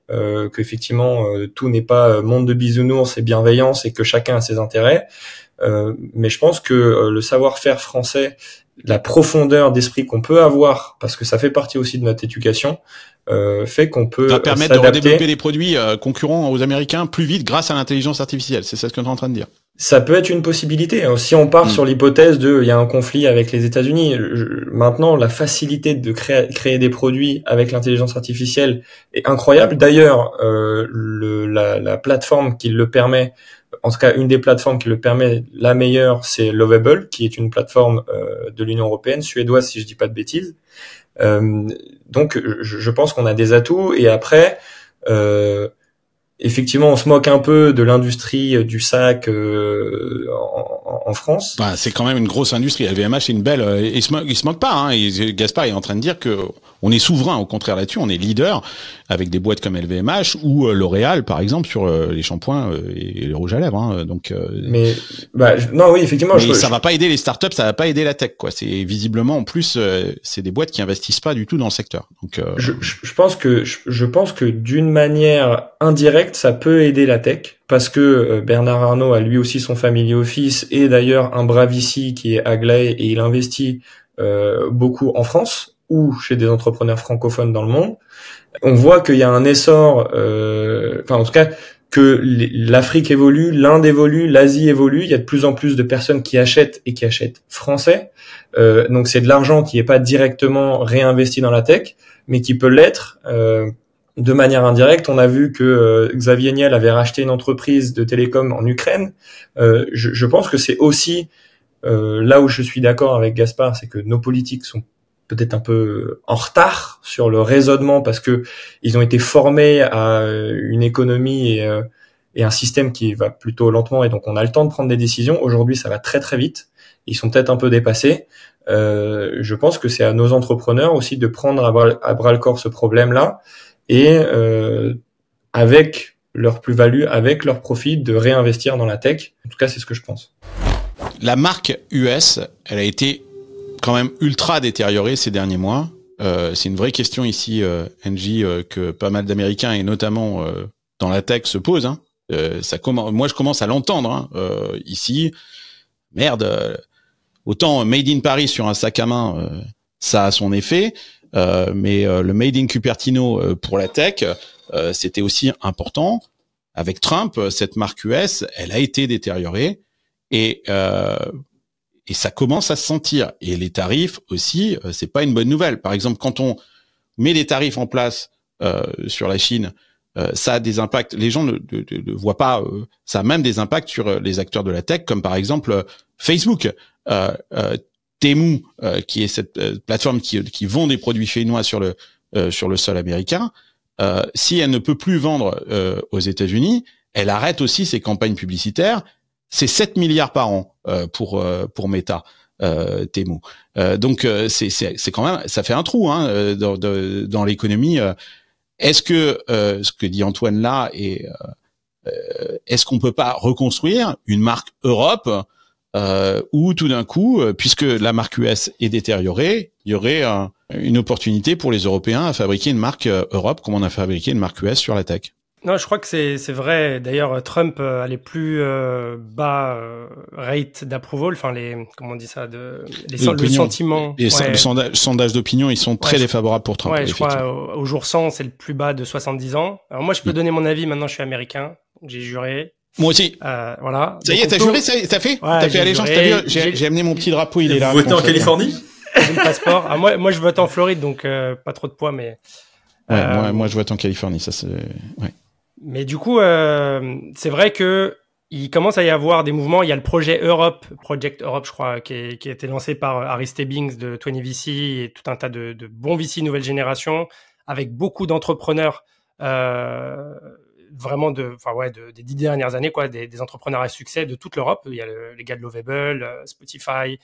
qu'effectivement tout n'est pas monde de bisounours et bienveillance, et que chacun a ses intérêts. Mais je pense que le savoir-faire français, la profondeur d'esprit qu'on peut avoir, parce que ça fait partie aussi de notre éducation, fait qu'on peut ça va permettre de redévelopper des produits concurrents aux Américains plus vite grâce à l'intelligence artificielle. C'est ça ce que tu es en train de dire. Ça peut être une possibilité. Si on part sur l'hypothèse il y a un conflit avec les États-Unis, maintenant la facilité de créer des produits avec l'intelligence artificielle est incroyable. D'ailleurs, la plateforme qui le permet, en tout cas une des plateformes qui le permet, la meilleure, c'est Lovable, qui est une plateforme de l'Union européenne, suédoise si je dis pas de bêtises. Donc je pense qu'on a des atouts, et après effectivement, on se moque un peu de l'industrie du sac en France. C'est quand même une grosse industrie. LVMH, c'est une belle. Il se moque pas. Hein. Gaspard est en train de dire que on est souverain. Au contraire là-dessus, on est leader avec des boîtes comme LVMH ou L'Oréal, par exemple, sur les shampoings et les rouges à lèvres. Hein. Donc. Mais non, oui, effectivement. Mais ça va pas aider les startups, ça va pas aider la tech, quoi. C'est visiblement en plus, c'est des boîtes qui investissent pas du tout dans le secteur. Donc. Je pense que d'une manière indirecte, ça peut aider la tech, parce que Bernard Arnault a lui aussi son family office, et d'ailleurs un bras VC qui est Aglaé, et il investit beaucoup en France ou chez des entrepreneurs francophones dans le monde. On voit qu'il y a un essor, en tout cas que l'Afrique évolue, l'Inde évolue, l'Asie évolue. Il y a de plus en plus de personnes qui achètent, et qui achètent français. Donc c'est de l'argent qui n'est pas directement réinvesti dans la tech, mais qui peut l'être de manière indirecte. On a vu que Xavier Niel avait racheté une entreprise de télécom en Ukraine. Je pense que c'est aussi là où je suis d'accord avec Gaspard, c'est que nos politiques sont peut-être un peu en retard sur le raisonnement, parce que ils ont été formés à une économie et un système qui va plutôt lentement, et donc on a le temps de prendre des décisions. Aujourd'hui, ça va très très vite. Ils sont peut-être un peu dépassés. Je pense que c'est à nos entrepreneurs aussi de prendre à bras le corps ce problème-là, et avec leur plus-value, avec leur profit, de réinvestir dans la tech. En tout cas, c'est ce que je pense. La marque US, elle a été quand même ultra détériorée ces derniers mois. C'est une vraie question ici, Angie, que pas mal d'Américains, et notamment dans la tech, se posent. Hein. Moi, je commence à l'entendre ici. Merde, autant Made in Paris sur un sac à main, ça a son effet. Mais le Made in Cupertino pour la tech, c'était aussi important. Avec Trump, cette marque US, elle a été détériorée, et ça commence à se sentir. Et les tarifs aussi, c'est pas une bonne nouvelle. Par exemple, quand on met des tarifs en place sur la Chine, ça a des impacts. Les gens ne voient pas. Ça a même des impacts sur les acteurs de la tech, comme par exemple Facebook, Temu, qui est cette plateforme qui vend des produits chinois sur le sol américain. Si elle ne peut plus vendre aux États-Unis, elle arrête aussi ses campagnes publicitaires. C'est 7 milliards par an pour Meta, Temu. Donc c'est quand même, ça fait un trou dans l'économie. Est-ce que ce que dit Antoine là est-ce qu'on peut pas reconstruire une marque Europe où tout d'un coup, puisque la marque US est détériorée, il y aurait une opportunité pour les Européens à fabriquer une marque Europe comme on a fabriqué une marque US sur la tech? Non, je crois que c'est vrai. D'ailleurs, Trump a les plus bas rate d'approval, enfin comment on dit ça, le sentiment. Les sondages d'opinion, ils sont très défavorables pour Trump. Ouais, je crois au jour 100, c'est le plus bas de 70 ans. Alors moi, je peux donner mon avis. Maintenant, je suis américain, j'ai juré. Moi aussi. Voilà. Ça y est, t'as juré, t'as fait? T'as fait allégeance, t'as vu? J'ai amené mon petit drapeau, il est là. Vous votez en Californie? J'ai le passeport. Moi, je vote en Floride, donc pas trop de poids, mais. Moi, je vote en Californie, ça c'est. Ouais. Mais du coup, c'est vrai que il commence à y avoir des mouvements. Il y a le projet Project Europe, je crois, qui a été lancé par Harry Stebbings de 20VC et tout un tas de bons VC nouvelle génération, avec beaucoup d'entrepreneurs, vraiment des 10 dernières années, quoi, des entrepreneurs à succès de toute l'Europe. Il y a les gars de Lovable, Spotify,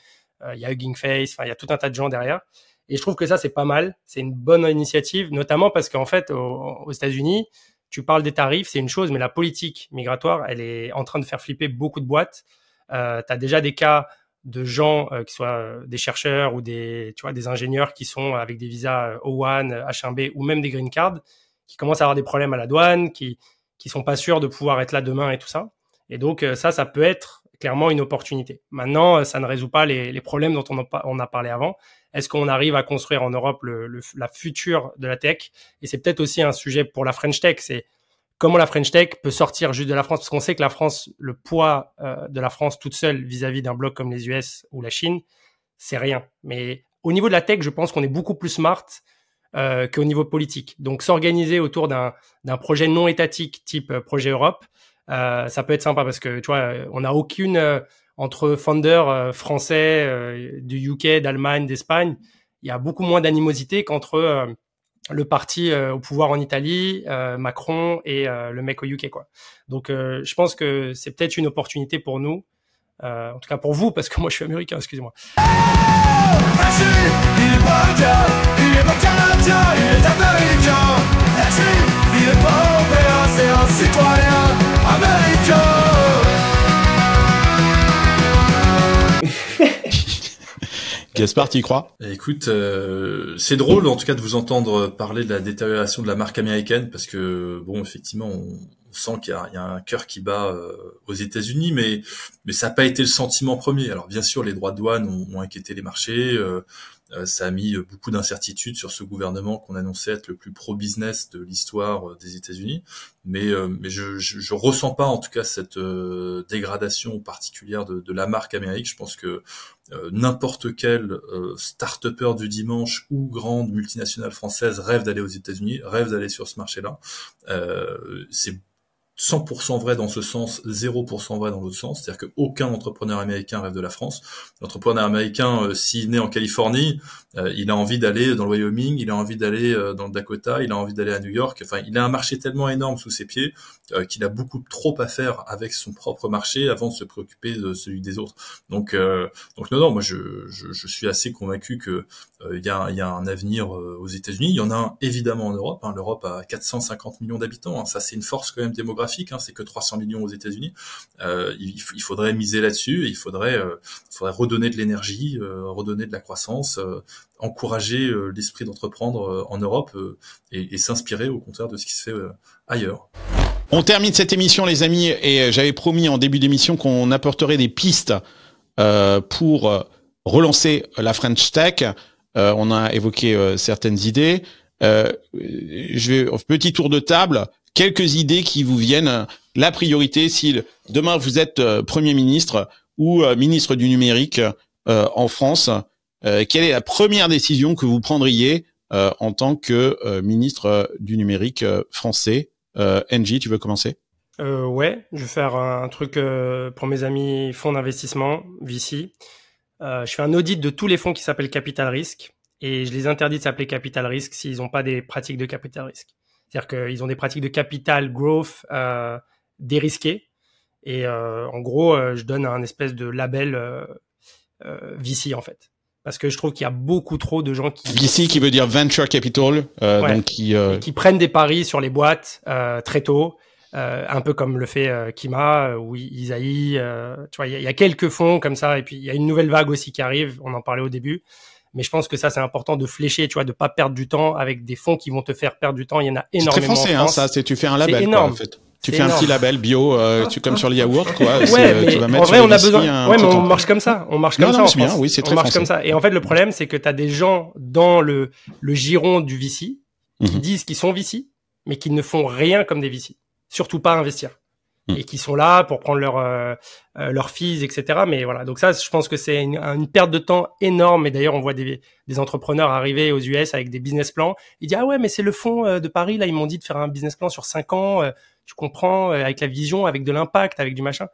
il y a Hugging Face, il y a tout un tas de gens derrière. Et je trouve que ça, c'est pas mal. C'est une bonne initiative, notamment parce qu'en fait, aux États-Unis, tu parles des tarifs, c'est une chose, mais la politique migratoire, elle est en train de faire flipper beaucoup de boîtes. Tu as déjà des cas de gens qui soient des chercheurs ou des ingénieurs qui sont avec des visas O1, H1B ou même des green cards, qui commencent à avoir des problèmes à la douane, qui sont pas sûrs de pouvoir être là demain et tout ça. Et donc ça peut être clairement une opportunité. Maintenant, ça ne résout pas les problèmes dont on a parlé avant. Est-ce qu'on arrive à construire en Europe la future de la tech? Et c'est peut-être aussi un sujet pour la French Tech, c'est comment la French Tech peut sortir juste de la France, parce qu'on sait que la France, le poids de la France toute seule vis-à-vis d'un bloc comme les US ou la Chine, c'est rien. Mais au niveau de la tech, je pense qu'on est beaucoup plus smart qu'au niveau politique. Donc s'organiser autour d'un projet non étatique type projet Europe, ça peut être sympa parce que tu vois, on n'a aucune entre founders français du UK, d'Allemagne, d'Espagne, il y a beaucoup moins d'animosité qu'entre le parti au pouvoir en Italie, Macron et le mec au UK, quoi. Donc je pense que c'est peut-être une opportunité pour nous, en tout cas pour vous, parce que moi je suis américain, excusez-moi. Gaspard, tu y crois? Écoute, c'est drôle en tout cas de vous entendre parler de la détérioration de la marque américaine, parce que bon, effectivement, on sent qu'il y a un cœur qui bat aux États-Unis, mais ça n'a pas été le sentiment premier. Alors bien sûr, les droits de douane ont inquiété les marchés. Ça a mis beaucoup d'incertitudes sur ce gouvernement qu'on annonçait être le plus pro-business de l'histoire des États-Unis. Mais je ressens pas en tout cas cette dégradation particulière de la marque Amérique. Je pense que n'importe quel start-upper du dimanche ou grande multinationale française rêve d'aller aux États-Unis, rêve d'aller sur ce marché-là. C'est 100% vrai dans ce sens, 0% vrai dans l'autre sens. C'est-à-dire qu'aucun entrepreneur américain rêve de la France. L'entrepreneur américain, s'il naît en Californie, il a envie d'aller dans le Wyoming, il a envie d'aller dans le Dakota, il a envie d'aller à New York. Enfin, il a un marché tellement énorme sous ses pieds qu'il a beaucoup trop à faire avec son propre marché avant de se préoccuper de celui des autres. Donc non, moi je suis assez convaincu que il y a un avenir aux États-Unis. Il y en a un évidemment en Europe. L'Europe a 450 millions d'habitants. Ça, c'est une force quand même démographique. C'est que 300 millions aux États-Unis. Il faudrait miser là-dessus. Et il faudrait redonner de l'énergie, redonner de la croissance, encourager l'esprit d'entreprendre en Europe et s'inspirer au contraire de ce qui se fait ailleurs. On termine cette émission, les amis, et j'avais promis en début d'émission qu'on apporterait des pistes pour relancer la French Tech. On a évoqué certaines idées. Petit tour de table, quelques idées qui vous viennent. La priorité, si demain vous êtes Premier ministre ou ministre du numérique en France, quelle est la première décision que vous prendriez en tant que ministre du numérique français. NJ, tu veux commencer? Ouais, je vais faire un truc pour mes amis fonds d'investissement, VC. Je fais un audit de tous les fonds qui s'appellent Capital Risk et je les interdis de s'appeler Capital Risk s'ils n'ont pas des pratiques de Capital Risk. C'est-à-dire qu'ils ont des pratiques de Capital Growth dérisquées et en gros, je donne un espèce de label VC en fait. Parce que je trouve qu'il y a beaucoup trop de gens qui... VC qui veut dire Venture Capital, donc qui prennent des paris sur les boîtes très tôt. Un peu comme le fait Kima ou Isaïe, tu vois, il y a quelques fonds comme ça, et puis il y a une nouvelle vague aussi qui arrive, on en parlait au début, mais je pense que ça c'est important de flécher, tu vois, de pas perdre du temps avec des fonds qui vont te faire perdre du temps. Il y en a énormément. C'est très français, en France. Ça, c'est tu fais un label, quoi, en fait. Tu fais un petit label bio, comme sur le yaourt, quoi. Ouais, mais tu vas mettre en vrai, on a besoin. Ouais, mais on temps. marche comme ça. On marche comme ça. Non, c'est bien. Oui, c'est très marche français. comme ça. Et en fait, le problème, c'est que tu as des gens dans le giron du VC qui disent qu'ils sont VC, mais qui ne font rien comme des VC. Surtout pas investir. Et qui sont là pour prendre leurs fees, etc. Mais voilà. Donc ça, je pense que c'est une perte de temps énorme. Et d'ailleurs, on voit des entrepreneurs arriver aux US avec des business plans. Ils disent, ah ouais, mais c'est le fonds de Paris. Là, ils m'ont dit de faire un business plan sur 5 ans. Tu comprends, avec la vision, avec de l'impact, avec du machin.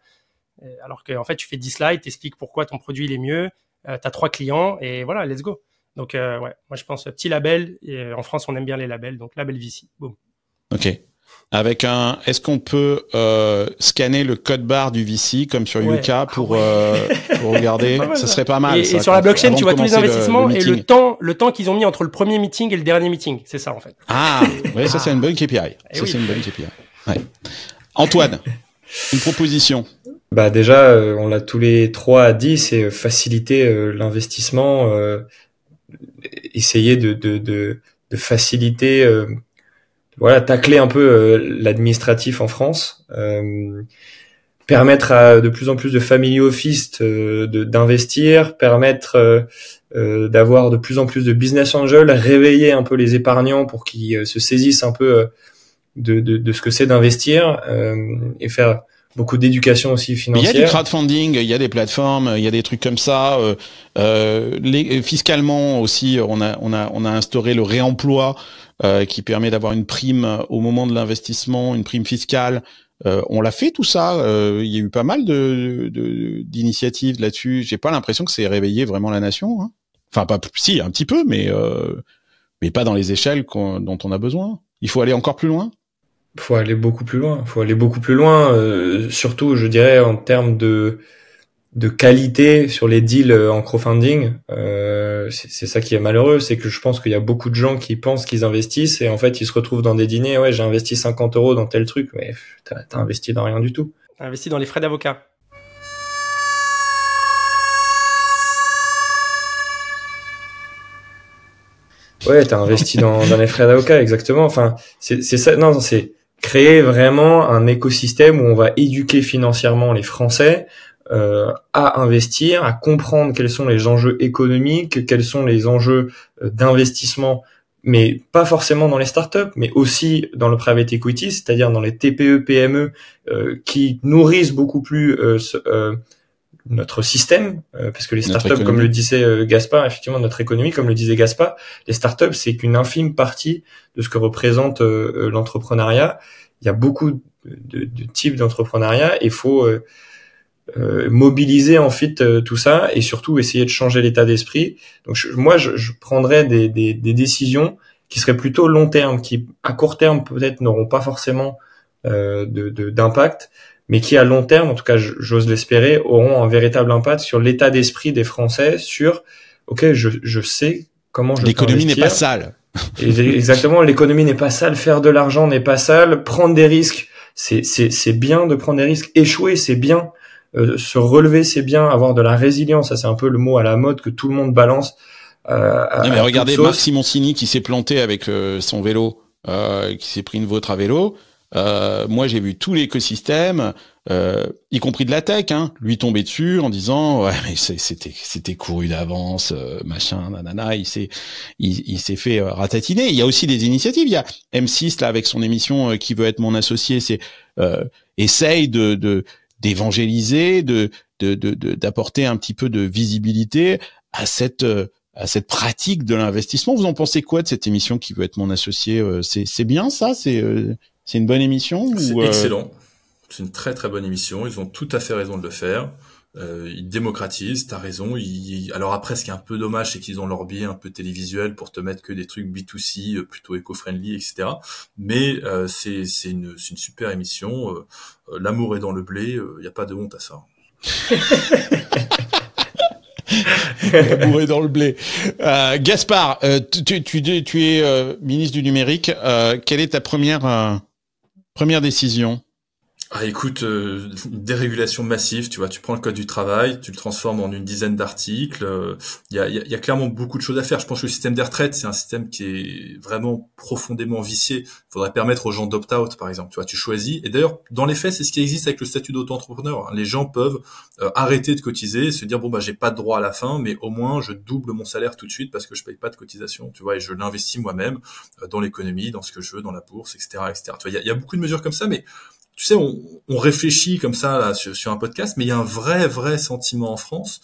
Alors qu'en fait, tu fais 10 slides, t'expliques pourquoi ton produit il est mieux. T'as 3 clients et voilà, let's go. Donc, ouais, moi, je pense petit label. Et en France, on aime bien les labels. Donc, label VC. Boom. OK. Est-ce qu'on peut scanner le code barre du VC comme sur Yuka pour regarder? Ça serait pas mal. Et sur la blockchain, tu vois tous les investissements et le temps qu'ils ont mis entre le premier meeting et le dernier meeting. C'est ça, en fait. Ah, ouais, ça c'est une bonne KPI. C'est une bonne KPI. Ouais. Antoine, une proposition. Bah déjà, on l'a tous les trois dit, c'est faciliter l'investissement, essayer de faciliter. Voilà, tacler un peu l'administratif en France, permettre à de plus en plus de family office d'investir, permettre d'avoir de plus en plus de business angels, réveiller un peu les épargnants pour qu'ils se saisissent un peu de ce que c'est d'investir et faire beaucoup d'éducation aussi financière. Il y a du crowdfunding, il y a des plateformes, il y a des trucs comme ça. Fiscalement aussi, on a instauré le réemploi qui permet d'avoir une prime au moment de l'investissement, une prime fiscale. On l'a fait tout ça. Il y a eu pas mal d'initiatives là-dessus. J'ai pas l'impression que c'est réveillé vraiment la nation. Hein. Enfin, pas si un petit peu, mais pas dans les échelles dont on a besoin. Il faut aller encore plus loin. Faut aller beaucoup plus loin. Surtout, je dirais, en termes de qualité sur les deals en crowdfunding. C'est ça qui est malheureux, c'est que je pense qu'il y a beaucoup de gens qui pensent qu'ils investissent et en fait, ils se retrouvent dans des dîners. Ouais, j'ai investi 50 € dans tel truc, mais t'as investi dans rien du tout. T'as investi dans les frais d'avocat. Ouais, t'as investi dans les frais d'avocat, exactement. Enfin, c'est ça. Non, c'est créer vraiment un écosystème où on va éduquer financièrement les Français à investir, à comprendre quels sont les enjeux économiques, quels sont les enjeux d'investissement, mais pas forcément dans les startups, mais aussi dans le private equity, c'est-à-dire dans les TPE, PME qui nourrissent beaucoup plus notre système, parce que les startups, comme le disait Gaspard, effectivement, notre économie, comme le disait Gaspard, les startups, c'est qu'une infime partie de ce que représente l'entrepreneuriat. Il y a beaucoup de types d'entrepreneuriat et il faut mobiliser en fait tout ça et surtout essayer de changer l'état d'esprit. Donc moi, je prendrais des décisions qui seraient plutôt long terme, qui à court terme peut-être n'auront pas forcément d'impact, mais qui à long terme, en tout cas j'ose l'espérer, auront un véritable impact sur l'état d'esprit des Français, sur ok, je sais comment je l'économie n'est pas sale. Exactement, l'économie n'est pas sale, faire de l'argent n'est pas sale, prendre des risques, c'est bien de prendre des risques, échouer c'est bien, se relever c'est bien, avoir de la résilience, ça c'est un peu le mot à la mode que tout le monde balance. Non, mais regardez Marc Simoncini qui s'est planté avec son vélo, qui s'est pris une vautre à vélo. Moi, j'ai vu tout l'écosystème, y compris de la tech, hein, lui tomber dessus en disant ouais mais c'était couru d'avance, machin, nanana. Il s'est fait ratatiner. Il y a aussi des initiatives. Il y a M6 là avec son émission Qui veut être mon associé, c'est essaye d'évangéliser, d'apporter un petit peu de visibilité à cette cette pratique de l'investissement. Vous en pensez quoi de cette émission qui veut être mon associé? C'est bien ça? C'est une bonne émission? C'est excellent. C'est une très très bonne émission. Ils ont tout à fait raison de le faire. Ils démocratisent, t'as raison. Alors après, ce qui est un peu dommage, c'est qu'ils ont leur biais un peu télévisuel pour te mettre que des trucs B2C, plutôt éco-friendly, etc. Mais c'est une super émission. L'amour est dans le blé. Y a pas de honte à ça. L'amour est dans le blé. Gaspard, tu es ministre du numérique. Quelle est ta première décision? Ah, écoute, une dérégulation massive, tu vois, tu prends le code du travail, tu le transformes en une dizaine d'articles, y a clairement beaucoup de choses à faire. Je pense que le système des retraites, c'est un système qui est vraiment profondément vicié. Il faudrait permettre aux gens d'opt-out, par exemple, tu vois, tu choisis. Et d'ailleurs, dans les faits, c'est ce qui existe avec le statut d'auto-entrepreneur. Les gens peuvent arrêter de cotiser, se dire, bon, bah, j'ai pas de droit à la fin, mais au moins, je double mon salaire tout de suite parce que je paye pas de cotisation, tu vois, et je l'investis moi-même dans l'économie, dans ce que je veux, dans la bourse, etc., etc. Tu vois, il y a beaucoup de mesures comme ça, mais tu sais, on réfléchit comme ça là sur un podcast, mais il y a un vrai sentiment en France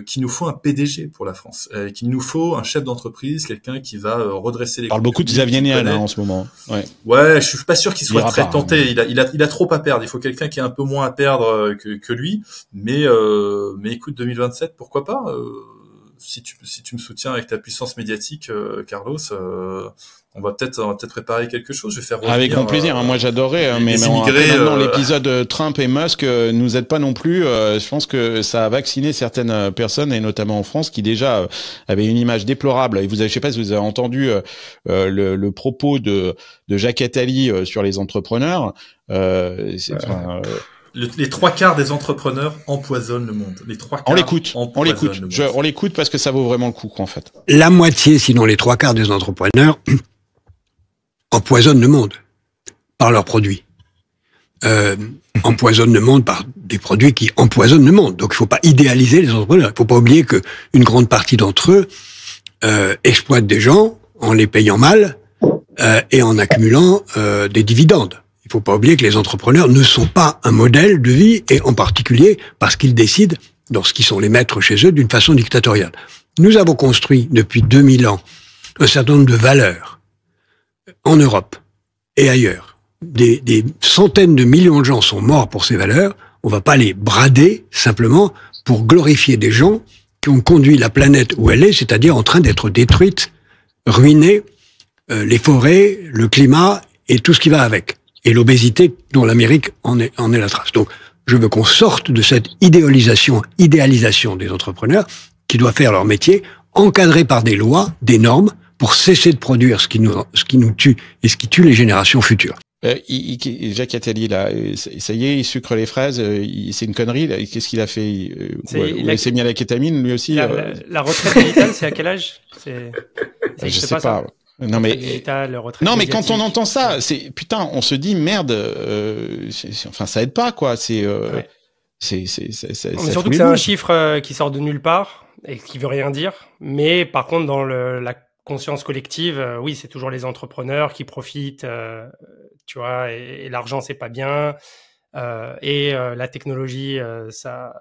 qu'il nous faut un PDG pour la France, qu'il nous faut un chef d'entreprise, quelqu'un qui va redresser les. On parle beaucoup de Xavier Niel en ce moment. Ouais, je suis pas sûr qu'il soit très tenté. Il a trop à perdre. Il faut quelqu'un qui a un peu moins à perdre que lui. Mais écoute, 2027, pourquoi pas si tu me soutiens avec ta puissance médiatique, Carlos. On va peut-être préparer quelque chose. Je vais faire revenir, avec grand plaisir. Moi, j'adorais. Mais maintenant, l'épisode Trump et Musk nous aide pas non plus. Je pense que ça a vacciné certaines personnes, et notamment en France, qui déjà avaient une image déplorable. Et je sais pas si vous avez entendu le propos de Jacques Attali sur les entrepreneurs. Les 3/4 des entrepreneurs empoisonnent le monde. Les 3/4. On l'écoute parce que ça vaut vraiment le coup, en fait. La moitié, sinon les 3/4 des entrepreneurs empoisonnent le monde par leurs produits. Empoisonnent le monde par des produits qui empoisonnent le monde. Donc il faut pas idéaliser les entrepreneurs. Il faut pas oublier que une grande partie d'entre eux exploitent des gens en les payant mal et en accumulant des dividendes. Il faut pas oublier que les entrepreneurs ne sont pas un modèle de vie, et en particulier parce qu'ils décident, lorsqu'ils sont les maîtres chez eux, d'une façon dictatoriale. Nous avons construit depuis 2000 ans un certain nombre de valeurs en Europe et ailleurs. Des centaines de millions de gens sont morts pour ces valeurs. On va pas les brader simplement pour glorifier des gens qui ont conduit la planète où elle est, c'est-à-dire en train d'être détruite, ruinée, les forêts, le climat et tout ce qui va avec. Et l'obésité dont l'Amérique en est la trace. Donc, je veux qu'on sorte de cette idéalisation des entrepreneurs qui doivent faire leur métier, encadrés par des lois, des normes, pour cesser de produire ce qui nous tue et ce qui tue les générations futures. Jacques Attali, là, ça y est, il sucre les fraises, c'est une connerie. Qu'est-ce qu'il a fait? Il s'est mis à la kétamine, lui aussi. La retraite médicale, c'est à quel âge? Je sais pas. Non mais quand on entend ça, c'est putain, on se dit merde. Enfin, ça aide pas, quoi. Mais surtout que c'est un chiffre qui sort de nulle part et qui veut rien dire. Mais par contre, dans la conscience collective, oui, c'est toujours les entrepreneurs qui profitent, tu vois. Et l'argent, c'est pas bien. Et la technologie, ça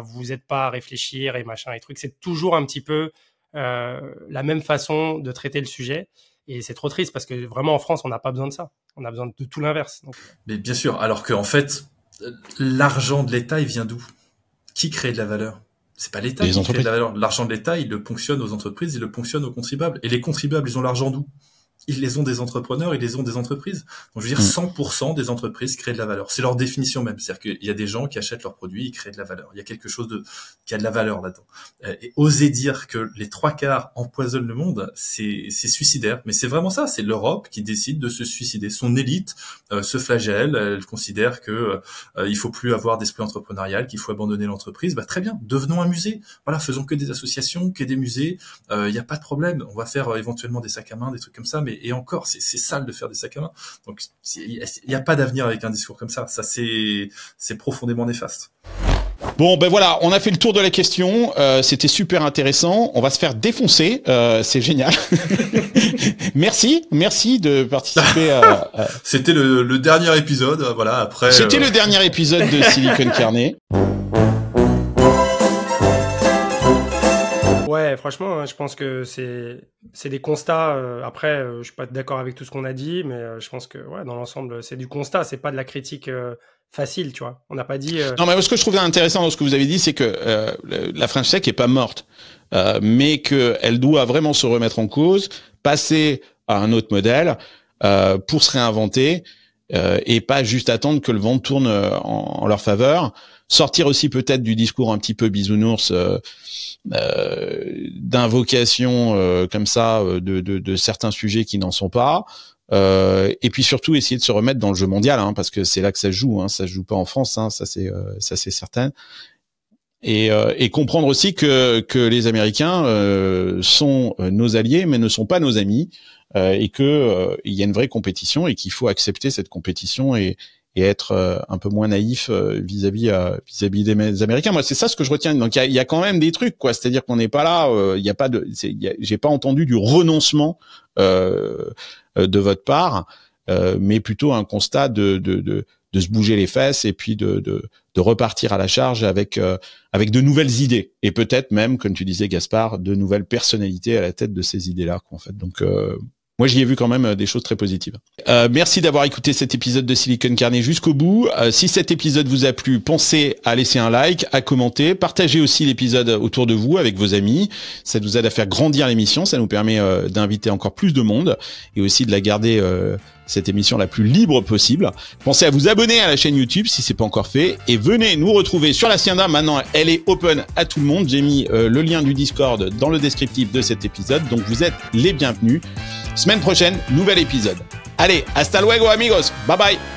vous aide pas à réfléchir et machin et trucs. C'est toujours un petit peu la même façon de traiter le sujet, et c'est trop triste parce que vraiment en France on n'a pas besoin de ça, on a besoin de tout l'inverse. Donc... Mais bien sûr, alors que en fait l'argent de l'État il vient d'où? Qui crée de la valeur? C'est pas l'État qui crée de la valeur. L'argent de l'État il le ponctionne aux entreprises, il le ponctionne aux contribuables, et les contribuables ils ont l'argent d'où? Ils les ont des entrepreneurs, ils les ont des entreprises. Donc je veux dire, 100% des entreprises créent de la valeur. C'est leur définition même. C'est-à-dire qu'il y a des gens qui achètent leurs produits, ils créent de la valeur. Il y a quelque chose qui a de la valeur là-dedans. Et oser dire que les 3/4 empoisonnent le monde, c'est suicidaire. Mais c'est vraiment ça. C'est l'Europe qui décide de se suicider. Son élite se flagelle. Elle considère que il faut plus avoir d'esprit entrepreneurial, qu'il faut abandonner l'entreprise. Bah très bien, devenons un musée. Voilà, faisons que des associations, que des musées. Il y a pas de problème. On va faire éventuellement des sacs à main, des trucs comme ça. Mais et encore, c'est sale de faire des sacs à main. Donc, il n'y a pas d'avenir avec un discours comme ça. Ça, c'est profondément néfaste. Bon, ben voilà, on a fait le tour de la question. C'était super intéressant. On va se faire défoncer. C'est génial. Merci de participer à... C'était le dernier épisode. Voilà, après. C'était le dernier épisode de Silicon Carnet. Ouais, franchement, je pense que c'est des constats. Après, je suis pas d'accord avec tout ce qu'on a dit, mais je pense que ouais, dans l'ensemble, c'est du constat, c'est pas de la critique facile, tu vois. On n'a pas dit. Non, mais ce que je trouvais intéressant dans ce que vous avez dit, c'est que la French Tech est pas morte, mais que elle doit vraiment se remettre en cause, passer à un autre modèle pour se réinventer et pas juste attendre que le vent tourne en leur faveur. Sortir aussi peut-être du discours un petit peu bisounours d'invocation comme ça de certains sujets qui n'en sont pas. Et puis surtout essayer de se remettre dans le jeu mondial, hein, parce que c'est là que ça se joue. Hein, ça se joue pas en France, hein, ça c'est certain. Et comprendre aussi que les Américains sont nos alliés, mais ne sont pas nos amis, et que il y a une vraie compétition et qu'il faut accepter cette compétition et être un peu moins naïf vis-à-vis des Américains. Moi, c'est ça ce que je retiens. Donc il y a quand même des trucs, quoi. C'est-à-dire qu'on n'est pas là. Il y a pas de. J'ai pas entendu du renoncement de votre part, mais plutôt un constat de se bouger les fesses et puis de repartir à la charge avec de nouvelles idées et peut-être même, comme tu disais Gaspard, de nouvelles personnalités à la tête de ces idées-là, quoi, en fait. Donc moi, j'y ai vu quand même des choses très positives. Merci d'avoir écouté cet épisode de Silicon Carnet jusqu'au bout. Si cet épisode vous a plu, pensez à laisser un like, à commenter, partagez aussi l'épisode autour de vous avec vos amis. Ça nous aide à faire grandir l'émission, ça nous permet d'inviter encore plus de monde et aussi de la garder cette émission la plus libre possible. Pensez à vous abonner à la chaîne YouTube si c'est pas encore fait et venez nous retrouver sur l'Hacienda. Maintenant, elle est open à tout le monde. J'ai mis le lien du Discord dans le descriptif de cet épisode, donc vous êtes les bienvenus. Semaine prochaine, nouvel épisode. Allez, hasta luego amigos. Bye bye.